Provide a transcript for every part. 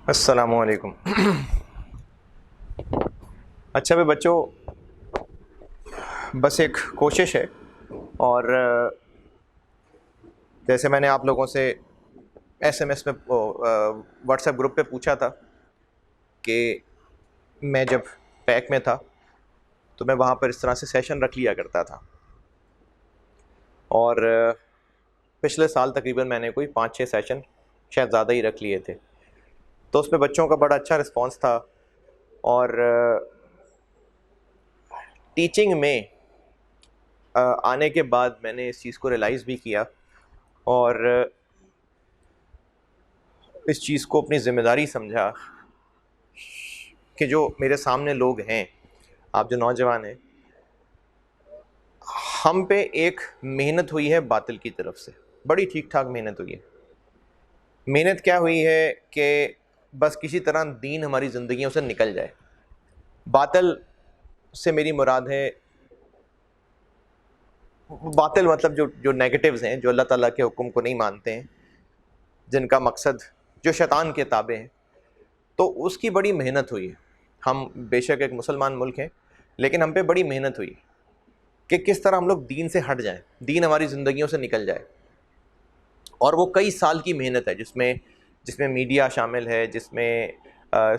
السلام علیکم۔ اچھا بھی بچوں، بس ایک کوشش ہے، اور جیسے میں نے آپ لوگوں سے ایس ایم ایس میں واٹس ایپ گروپ پہ پوچھا تھا کہ میں جب پیک میں تھا تو میں وہاں پر اس طرح سے سیشن رکھ لیا کرتا تھا، اور پچھلے سال تقریباً میں نے کوئی 5-6 سیشن شاید زیادہ ہی رکھ لیے تھے، تو اس پہ بچوں کا بڑا اچھا رسپانس تھا، اور ٹیچنگ میں آنے کے بعد میں نے اس چیز کو ریئلائز بھی کیا، اور اس چیز کو اپنی ذمہ داری سمجھا کہ جو میرے سامنے لوگ ہیں، آپ جو نوجوان ہیں، ہم پہ ایک محنت ہوئی ہے باطل کی طرف سے، بڑی ٹھیک ٹھاک محنت ہوئی ہے۔ محنت کیا ہوئی ہے کہ بس کسی طرح دین ہماری زندگیوں سے نکل جائے۔ باطل سے میری مراد ہے، باطل مطلب جو نیگیٹیوز ہیں، جو اللہ تعالیٰ کے حکم کو نہیں مانتے ہیں، جن کا مقصد جو شیطان کے تابع ہیں، تو اس کی بڑی محنت ہوئی ہے۔ ہم بے شک ایک مسلمان ملک ہیں، لیکن ہم پہ بڑی محنت ہوئی کہ کس طرح ہم لوگ دین سے ہٹ جائیں، دین ہماری زندگیوں سے نکل جائے، اور وہ کئی سال کی محنت ہے، جس میں میڈیا شامل ہے، جس میں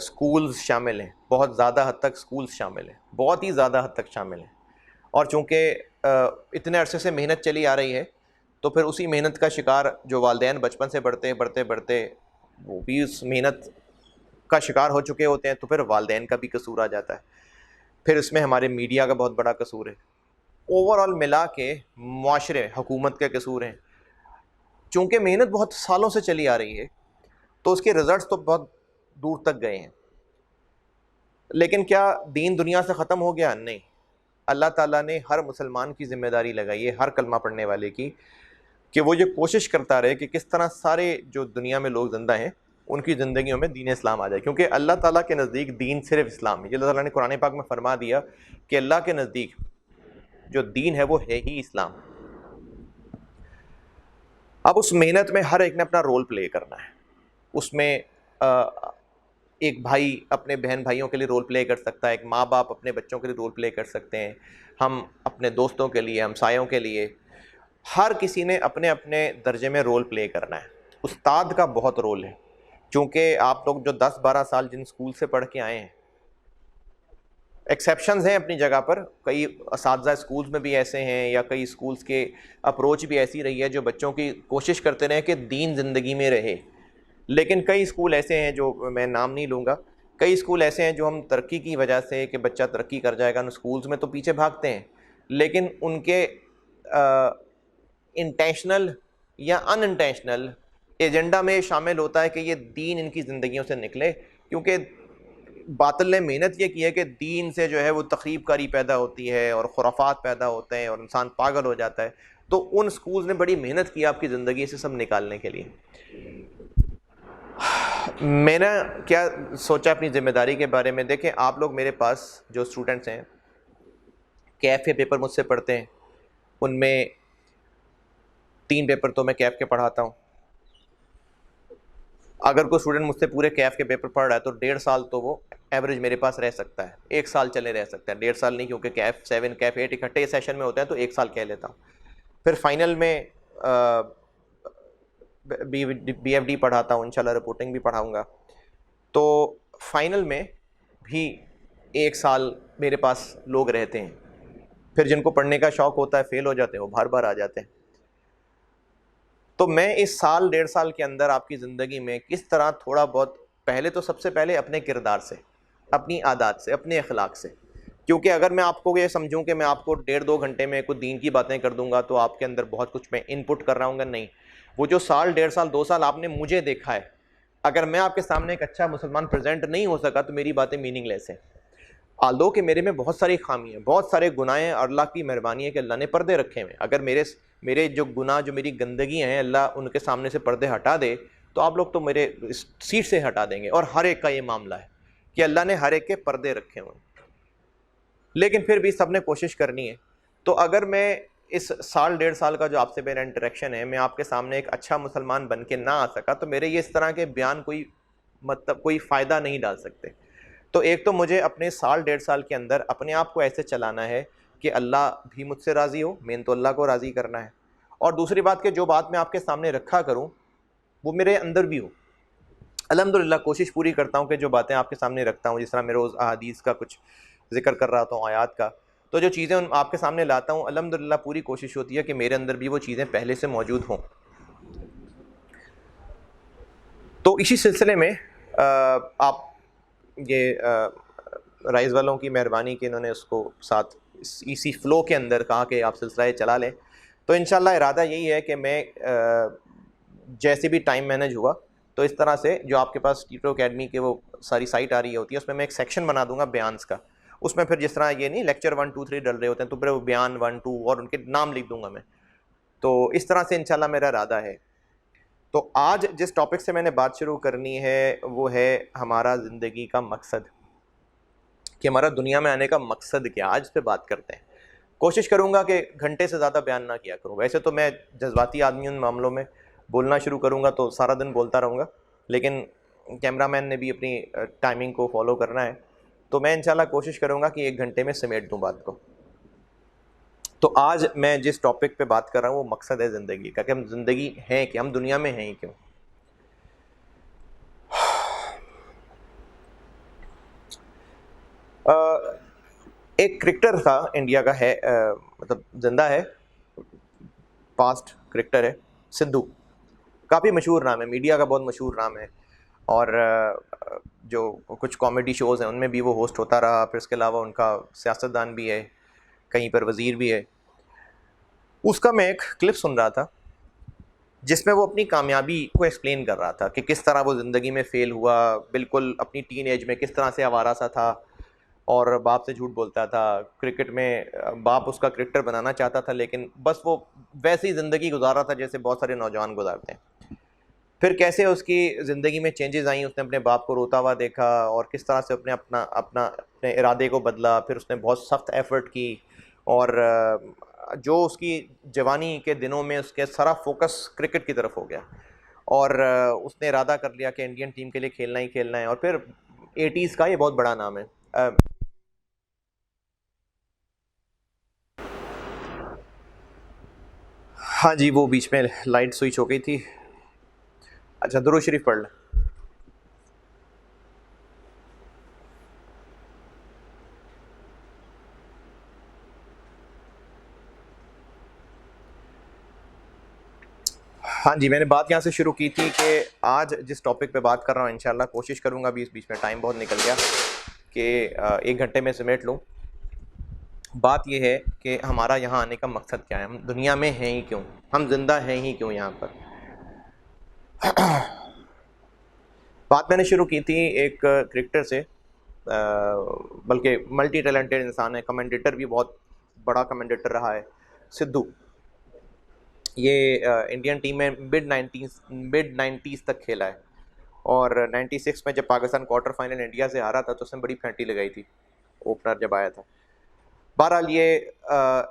سکولز شامل ہیں، بہت زیادہ حد تک سکولز شامل ہیں، بہت ہی زیادہ حد تک شامل ہیں، اور چونکہ اتنے عرصے سے محنت چلی آ رہی ہے، تو پھر اسی محنت کا شکار جو والدین بچپن سے بڑھتے وہ بھی اس محنت کا شکار ہو چکے ہوتے ہیں، تو پھر والدین کا بھی قصور آ جاتا ہے، پھر اس میں ہمارے میڈیا کا بہت بڑا قصور ہے، اوور آل ملا کے معاشرے، حکومت کے قصور ہیں۔ چونکہ محنت بہت سالوں سے چلی آ رہی ہے، تو اس کے رزلٹس تو بہت دور تک گئے ہیں، لیکن کیا دین دنیا سے ختم ہو گیا؟ نہیں۔ اللہ تعالیٰ نے ہر مسلمان کی ذمہ داری لگائی ہے، ہر کلمہ پڑھنے والے کی، کہ وہ یہ کوشش کرتا رہے کہ کس طرح سارے جو دنیا میں لوگ زندہ ہیں ان کی زندگیوں میں دین اسلام آ جائے، کیونکہ اللہ تعالیٰ کے نزدیک دین صرف اسلام ہے۔ یہ اللہ تعالیٰ نے قرآن پاک میں فرما دیا کہ اللہ کے نزدیک جو دین ہے وہ ہے ہی اسلام۔ اب اس محنت میں ہر ایک نے اپنا رول پلے کرنا ہے، اس میں ایک بھائی اپنے بہن بھائیوں کے لیے رول پلے کر سکتا ہے، ایک ماں باپ اپنے بچوں کے لیے رول پلے کر سکتے ہیں، ہم اپنے دوستوں کے لیے، ہمسایوں کے لیے، ہر کسی نے اپنے اپنے درجے میں رول پلے کرنا ہے۔ استاد کا بہت رول ہے، چونکہ آپ لوگ جو 10-12 سال جن اسکول سے پڑھ کے آئے ہیں، ایکسیپشنز ہیں اپنی جگہ پر، کئی اساتذہ اسکولز میں بھی ایسے ہیں، یا کئی اسکولز کے اپروچ بھی ایسی رہی ہے جو بچوں کی کوشش کرتے رہے کہ دین زندگی میں رہے، لیکن کئی اسکول ایسے ہیں، جو میں نام نہیں لوں گا، کئی اسکول ایسے ہیں جو ہم ترقی کی وجہ سے کہ بچہ ترقی کر جائے گا ان اسکولز میں تو پیچھے بھاگتے ہیں، لیکن ان کے انٹینشنل یا ان انٹینشنل ایجنڈا میں شامل ہوتا ہے کہ یہ دین ان کی زندگیوں سے نکلے، کیونکہ باطل نے محنت یہ کی ہے کہ دین سے جو ہے وہ تخریب کاری پیدا ہوتی ہے اور خرافات پیدا ہوتے ہیں اور انسان پاگل ہو جاتا ہے، تو ان سکولز نے بڑی محنت کی آپ کی زندگی سے سب نکالنے کے لیے۔ میں نے کیا سوچا اپنی ذمہ داری کے بارے میں، دیکھیں آپ لوگ میرے پاس جو اسٹوڈنٹس ہیں، کیف کے پیپر مجھ سے پڑھتے ہیں، ان میں 3 پیپر تو میں کیف کے پڑھاتا ہوں۔ اگر کوئی اسٹوڈنٹ مجھ سے پورے کیف کے پیپر پڑھ رہا ہے تو 1.5 سال تو وہ ایوریج میرے پاس رہ سکتا ہے، 1 سال چلے رہ سکتا ہے، 1.5 سال نہیں، کیونکہ کیف 7 کیف 8 اکٹھے سیشن میں ہوتے ہیں تو 1 سال کہہ لیتا ہوں۔ پھر فائنل میں بی ایف ڈی پڑھاتا ہوں، انشاءاللہ رپورٹنگ بھی پڑھاؤں گا، تو فائنل میں بھی 1 سال میرے پاس لوگ رہتے ہیں، پھر جن کو پڑھنے کا شوق ہوتا ہے فیل ہو جاتے ہیں، وہ بار بار آ جاتے ہیں۔ تو میں اس 1.5 سال کے اندر آپ کی زندگی میں کس طرح تھوڑا بہت، پہلے تو سب سے پہلے اپنے کردار سے، اپنی عادات سے، اپنے اخلاق سے، کیونکہ اگر میں آپ کو یہ سمجھوں کہ میں آپ کو 1.5-2 گھنٹے میں کچھ دین کی باتیں کر دوں گا تو آپ کے اندر بہت کچھ میں ان پٹ کر رہا ہوں گا، نہیں، وہ جو 1.5 سال 2 سال آپ نے مجھے دیکھا ہے، اگر میں آپ کے سامنے ایک اچھا مسلمان پریزنٹ نہیں ہو سکا تو میری باتیں میننگ لیس ہیں، آلدو کہ میرے میں بہت ساری خامی ہیں، بہت سارے گناہ ہیں، اور اللہ کی مہربانی ہے کہ اللہ نے پردے رکھے ہوئے ہیں، اگر میرے جو گناہ، جو میری گندگیاں ہیں، اللہ ان کے سامنے سے پردے ہٹا دے تو آپ لوگ تو میرے اس سیٹ سے ہٹا دیں گے، اور ہر ایک کا یہ معاملہ ہے کہ اللہ نے ہر ایک کے پردے رکھے ہوئے ہیں، لیکن پھر بھی سب نے کوشش کرنی ہے۔ تو اگر میں اس 1.5 سال کا جو آپ سے میرا انٹریکشن ہے، میں آپ کے سامنے ایک اچھا مسلمان بن کے نہ آ سکا تو میرے یہ اس طرح کے بیان کوئی مطلب کوئی فائدہ نہیں ڈال سکتے. تو ایک تو مجھے اپنے سال 1.5 سال کے اندر اپنے آپ کو ایسے چلانا ہے کہ اللہ بھی مجھ سے راضی ہو، مین تو اللہ کو راضی کرنا ہے. اور دوسری بات کہ جو بات میں آپ کے سامنے رکھا کروں وہ میرے اندر بھی ہو. الحمدللہ کوشش پوری کرتا ہوں کہ جو باتیں آپ کے سامنے رکھتا ہوں، جس طرح میں روز احادیث کا کچھ ذکر کر رہا ہوں، آیات کا، تو جو چیزیں آپ کے سامنے لاتا ہوں الحمدللہ پوری کوشش ہوتی ہے کہ میرے اندر بھی وہ چیزیں پہلے سے موجود ہوں. تو اسی سلسلے میں آپ یہ رائز والوں کی مہربانی کہ انہوں نے اس کو ساتھ اسی فلو کے اندر کہا کہ آپ سلسلہ چلا لیں. تو انشاءاللہ ارادہ یہی ہے کہ میں جیسے بھی ٹائم مینج ہوا تو اس طرح سے جو آپ کے پاس ٹیٹو اکیڈمی کے وہ ساری سائٹ آ رہی ہوتی ہے اس میں ایک سیکشن بنا دوں گا بیانز کا. اس میں پھر جس طرح یہ نہیں لیکچر 1 2 3 ڈل رہے ہوتے ہیں تو پھر وہ بیان 1 2 اور ان کے نام لکھ دوں گا میں. تو اس طرح سے انشاءاللہ میرا ارادہ ہے. تو آج جس ٹاپک سے میں نے بات شروع کرنی ہے وہ ہے ہمارا زندگی کا مقصد، کہ ہمارا دنیا میں آنے کا مقصد کیا. آج پہ بات کرتے ہیں. کوشش کروں گا کہ گھنٹے سے زیادہ بیان نہ کیا کروں. ویسے تو میں جذباتی آدمی ان معاملوں میں بولنا شروع کروں گا تو سارا دن بولتا رہوں گا، لیکن کیمرہ مین نے بھی اپنی ٹائمنگ کو فالو کرنا ہے. تو میں انشاءاللہ کوشش کروں گا کہ 1 گھنٹے میں سمیٹ دوں بات کو. تو آج میں جس ٹاپک پہ بات کر رہا ہوں وہ مقصد ہے زندگی کا، کہ ہم زندگی ہیں کہ ہم دنیا میں ہیں کیوں. ایک کرکٹر تھا انڈیا کا، ہے مطلب زندہ ہے، پاسٹ کرکٹر ہے، سدھو. کافی مشہور نام ہے، میڈیا کا بہت مشہور نام ہے، اور جو کچھ کامیڈی شوز ہیں ان میں بھی وہ ہوسٹ ہوتا رہا. پھر اس کے علاوہ ان کا سیاستدان بھی ہے، کہیں پر وزیر بھی ہے. اس کا میں ایک کلپ سن رہا تھا جس میں وہ اپنی کامیابی کو ایکسپلین کر رہا تھا کہ کس طرح وہ زندگی میں فیل ہوا، بالکل اپنی ٹین ایج میں کس طرح سے آوارہ سا تھا اور باپ سے جھوٹ بولتا تھا. کرکٹ میں باپ اس کا کرکٹر بنانا چاہتا تھا لیکن بس وہ ویسی زندگی گزار رہا تھا جیسے بہت سارے نوجوان گزارتے ہیں. پھر کیسے اس کی زندگی میں چینجز آئیں، اس نے اپنے باپ کو روتا ہوا دیکھا اور کس طرح سے اپنے ارادے کو بدلا. پھر اس نے بہت سخت ایفرٹ کی اور جو اس کی جوانی کے دنوں میں اس کے سارا فوکس کرکٹ کی طرف ہو گیا اور اس نے ارادہ کر لیا کہ انڈین ٹیم کے لیے کھیلنا ہی کھیلنا ہے. اور پھر 80s کا یہ بہت بڑا نام ہے. ہاں جی، وہ بیچ میں لائٹ سوئچ ہو گئی تھی. اچھا، درود شریف پڑھ لیں. ہاں جی، میں نے بات یہاں سے شروع کی تھی کہ آج جس ٹاپک پہ بات کر رہا ہوں انشاءاللہ کوشش کروں گا، بیچ میں ٹائم بہت نکل گیا، کہ 1 گھنٹے میں سمیٹ لوں. بات یہ ہے کہ ہمارا یہاں آنے کا مقصد کیا ہے، ہم دنیا میں ہیں ہی کیوں، ہم زندہ ہیں ہی کیوں یہاں پر. بات میں نے شروع کی تھی ایک کرکٹر سے، بلکہ ملٹی ٹیلنٹڈ انسان ہے، کمنڈیٹر بھی بہت بڑا کمنڈیٹر رہا ہے، سدھو. یہ انڈین ٹیم میں مڈ نائنٹیز تک کھیلا ہے، اور 96 میں جب پاکستان کوارٹر فائنل انڈیا سے ہارا تھا تو اس نے بڑی پھینٹی لگائی تھی اوپنر جب آیا تھا. بہرحال یہ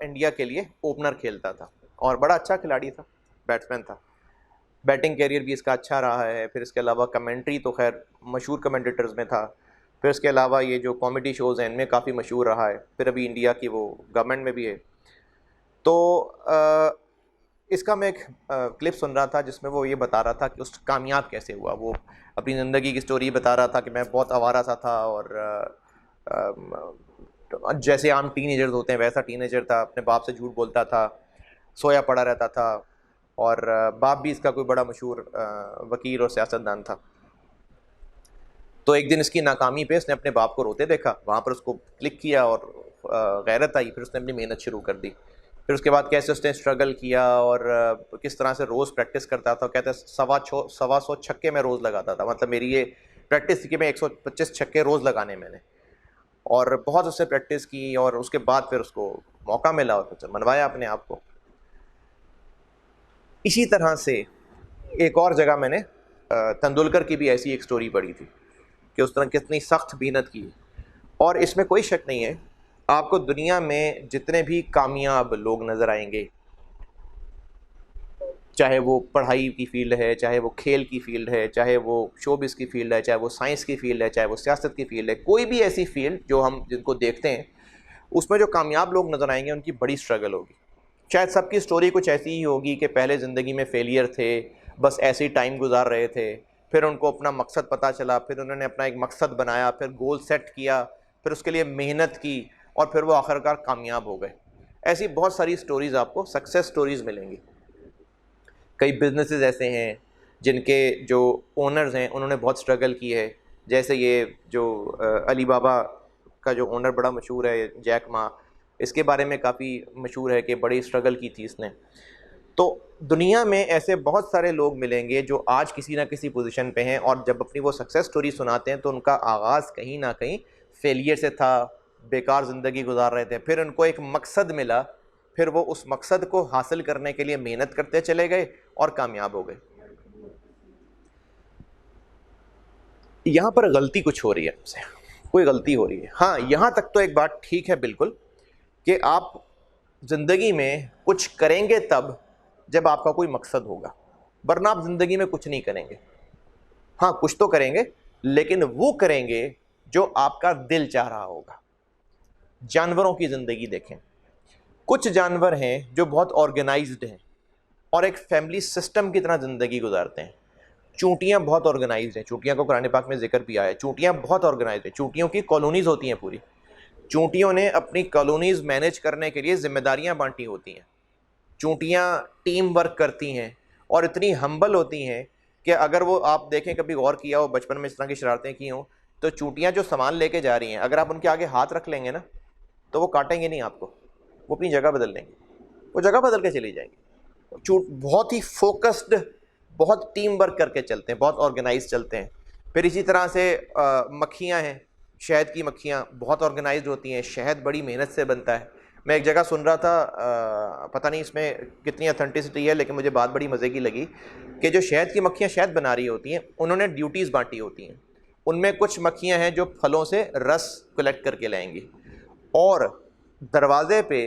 انڈیا کے لیے اوپنر کھیلتا تھا اور بڑا اچھا کھلاڑی تھا، بیٹسمین تھا. بیٹنگ کیریئر بھی اس کا اچھا رہا ہے. پھر اس کے علاوہ کمنٹری تو خیر مشہور کمنٹیٹرز میں تھا. پھر اس کے علاوہ یہ جو کامیڈی شوز ہیں ان میں کافی مشہور رہا ہے. پھر ابھی انڈیا کی وہ گورنمنٹ میں بھی ہے. تو اس کا میں ایک کلپ سن رہا تھا جس میں وہ یہ بتا رہا تھا کہ اس کامیاب کیسے ہوا. وہ اپنی زندگی کی سٹوری بتا رہا تھا کہ میں بہت آوارہ سا تھا اور جیسے عام ٹین ایجرز ہوتے ہیں ویسا ٹین ایجر تھا، اپنے باپ سے جھوٹ بولتا تھا، سویا پڑا رہتا تھا، اور باپ بھی اس کا کوئی بڑا مشہور وکیل اور سیاستدان تھا. تو ایک دن اس کی ناکامی پہ اس نے اپنے باپ کو روتے دیکھا، وہاں پر اس کو کلک کیا اور غیرت آئی. پھر اس نے اپنی محنت شروع کر دی. پھر اس کے بعد کیسے اس نے اسٹرگل کیا اور کس طرح سے روز پریکٹس کرتا تھا. کہتے ہیں 125 چھکے میں روز لگاتا تھا، مطلب میری یہ پریکٹس تھی کہ میں 125 چھکے روز لگانے میں نے، اور بہت اس سے پریکٹس کی اور اس کے بعد پھر اس کو موقع ملا اور منوایا اپنے آپ کو. اسی طرح سے ایک اور جگہ میں نے تندولکر کی بھی ایسی ایک سٹوری پڑھی تھی کہ اس طرح کتنی سخت محنت کی. اور اس میں کوئی شک نہیں ہے، آپ کو دنیا میں جتنے بھی کامیاب لوگ نظر آئیں گے چاہے وہ پڑھائی کی فیلڈ ہے، چاہے وہ کھیل کی فیلڈ ہے، چاہے وہ شوبز کی فیلڈ ہے، چاہے وہ سائنس کی فیلڈ ہے، چاہے وہ سیاست کی فیلڈ ہے، کوئی بھی ایسی فیلڈ جو ہم جن کو دیکھتے ہیں اس میں جو کامیاب لوگ نظر آئیں گے ان کی بڑی سٹرگل ہوگی. شاید سب کی سٹوری کچھ ایسی ہی ہوگی کہ پہلے زندگی میں فیلئر تھے، بس ایسے ہی ٹائم گزار رہے تھے، پھر ان کو اپنا مقصد پتہ چلا، پھر انہوں نے اپنا ایک مقصد بنایا، پھر گول سیٹ کیا، پھر اس کے لیے محنت کی، اور پھر وہ آخرکار کامیاب ہو گئے. ایسی بہت ساری سٹوریز آپ کو سکسیس سٹوریز ملیں گی. کئی بزنسز ایسے ہیں جن کے جو اونرز ہیں انہوں نے بہت سٹرگل کی ہے، جیسے یہ جو علی بابا کا جو اونر بڑا مشہور ہے جیک ما، اس کے بارے میں کافی مشہور ہے کہ بڑی سٹرگل کی تھی اس نے. تو دنیا میں ایسے بہت سارے لوگ ملیں گے جو آج کسی نہ کسی پوزیشن پہ ہیں، اور جب اپنی وہ سکسیس سٹوری سناتے ہیں تو ان کا آغاز کہیں نہ کہیں فیلئر سے تھا، بیکار زندگی گزار رہے تھے، پھر ان کو ایک مقصد ملا، پھر وہ اس مقصد کو حاصل کرنے کے لیے محنت کرتے چلے گئے اور کامیاب ہو گئے. یہاں پر غلطی کچھ ہو رہی ہے آپ سے، کوئی غلطی ہو رہی ہے. ہاں یہاں تک تو ایک بات ٹھیک ہے بالکل کہ آپ زندگی میں کچھ کریں گے تب جب آپ کا کوئی مقصد ہوگا، ورنہ آپ زندگی میں کچھ نہیں کریں گے. ہاں کچھ تو کریں گے لیکن وہ کریں گے جو آپ کا دل چاہ رہا ہوگا. جانوروں کی زندگی دیکھیں، کچھ جانور ہیں جو بہت آرگنائزڈ ہیں اور ایک فیملی سسٹم کی طرح زندگی گزارتے ہیں. چونٹیاں بہت آرگنائزڈ ہیں، چونٹیاں کو قرآن پاک میں ذکر بھی آیا ہے، چونٹیاں بہت آرگنائزڈ ہیں، چونٹیوں کی کالونیز ہوتی ہیں پوری. چونٹیوں نے اپنی کالونیز مینیج کرنے کے لیے ذمہ داریاں بانٹی ہوتی ہیں. چونٹیاں ٹیم ورک کرتی ہیں اور اتنی ہمبل ہوتی ہیں کہ اگر وہ آپ دیکھیں کبھی غور کیا ہو بچپن میں اس طرح کی شرارتیں کی ہوں، تو چونٹیاں جو سامان لے کے جا رہی ہیں اگر آپ ان کے آگے ہاتھ رکھ لیں گے نا تو وہ کاٹیں گے نہیں آپ کو، وہ اپنی جگہ بدل لیں گے، وہ جگہ بدل کے چلی جائیں گے. بہت ہی فوکسڈ، بہت ٹیم ورک کر کے چلتے ہیں، بہت آرگنائز چلتے ہیں. پھر اسی طرح سے مکھیاں ہیں، شہد کی مکھیاں بہت آرگنائزڈ ہوتی ہیں، شہد بڑی محنت سے بنتا ہے. میں ایک جگہ سن رہا تھا، پتہ نہیں اس میں کتنی اتھینٹسٹی ہے لیکن مجھے بات بڑی مزے کی لگی کہ جو شہد کی مکھیاں شہد بنا رہی ہوتی ہیں انہوں نے ڈیوٹیز بانٹی ہوتی ہیں. ان میں کچھ مکھیاں ہیں جو پھلوں سے رس کلیکٹ کر کے لائیں گی اور دروازے پہ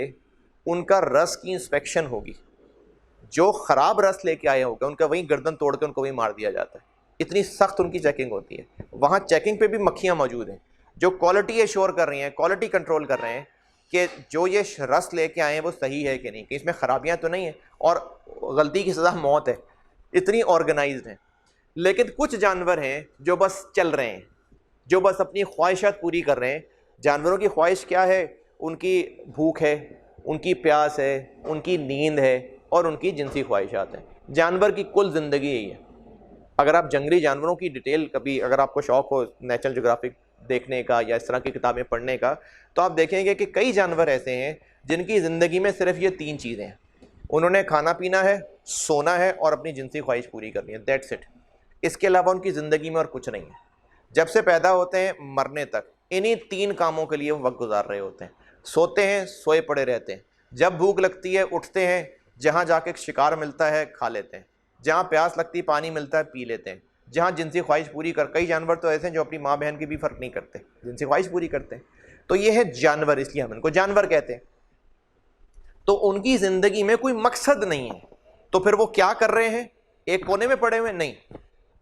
ان کا رس کی انسپیکشن ہوگی. جو خراب رس لے کے آئے ہوگا ان کا وہیں گردن توڑ کے ان کو وہیں مار دیا جاتا ہے. اتنی سخت ان کی چیکنگ ہوتی ہے. وہاں چیکنگ پہ بھی مکھیاں موجود ہیں جو کوالٹی ایشور کر رہی ہیں، کوالٹی کنٹرول کر رہے ہیں کہ جو یہ رس لے کے آئے ہیں وہ صحیح ہے کہ نہیں، کہ اس میں خرابیاں تو نہیں ہیں، اور غلطی کی سزا موت ہے. اتنی آرگنائزڈ ہیں. لیکن کچھ جانور ہیں جو بس چل رہے ہیں، جو بس اپنی خواہشات پوری کر رہے ہیں. جانوروں کی خواہش کیا ہے؟ ان کی بھوک ہے، ان کی پیاس ہے، ان کی نیند ہے اور ان کی جنسی خواہشات ہیں. جانور کی کل زندگی یہی ہے. اگر آپ جنگلی جانوروں کی ڈیٹیل کبھی اگر آپ کو شوق ہو نیچرل جغرافک دیکھنے کا یا اس طرح کی کتابیں پڑھنے کا، تو آپ دیکھیں گے کہ کئی جانور ایسے ہیں جن کی زندگی میں صرف یہ 3 چیزیں ہیں. انہوں نے کھانا پینا ہے، سونا ہے اور اپنی جنسی خواہش پوری کرنی ہے. That's it. اس کے علاوہ ان کی زندگی میں اور کچھ نہیں ہے. جب سے پیدا ہوتے ہیں مرنے تک انہی 3 کاموں کے لیے وہ وقت گزار رہے ہوتے ہیں. سوتے ہیں، سوئے پڑے رہتے ہیں. جب بھوک لگتی ہے اٹھتے ہیں، جہاں جا کے شکار ملتا ہے کھا لیتے ہیں، جہاں پیاس لگتی پانی ملتا ہے پی لیتے ہیں، جہاں جنسی خواہش پوری کئی جانور تو ایسے ہیں جو اپنی ماں بہن کی بھی فرق نہیں کرتے، جنسی خواہش پوری کرتے ہیں. تو یہ ہے جانور، اس لیے ہم ان کو جانور کہتے ہیں. تو ان کی زندگی میں کوئی مقصد نہیں ہے، تو پھر وہ کیا کر رہے ہیں؟ ایک کونے میں پڑے ہوئے نہیں.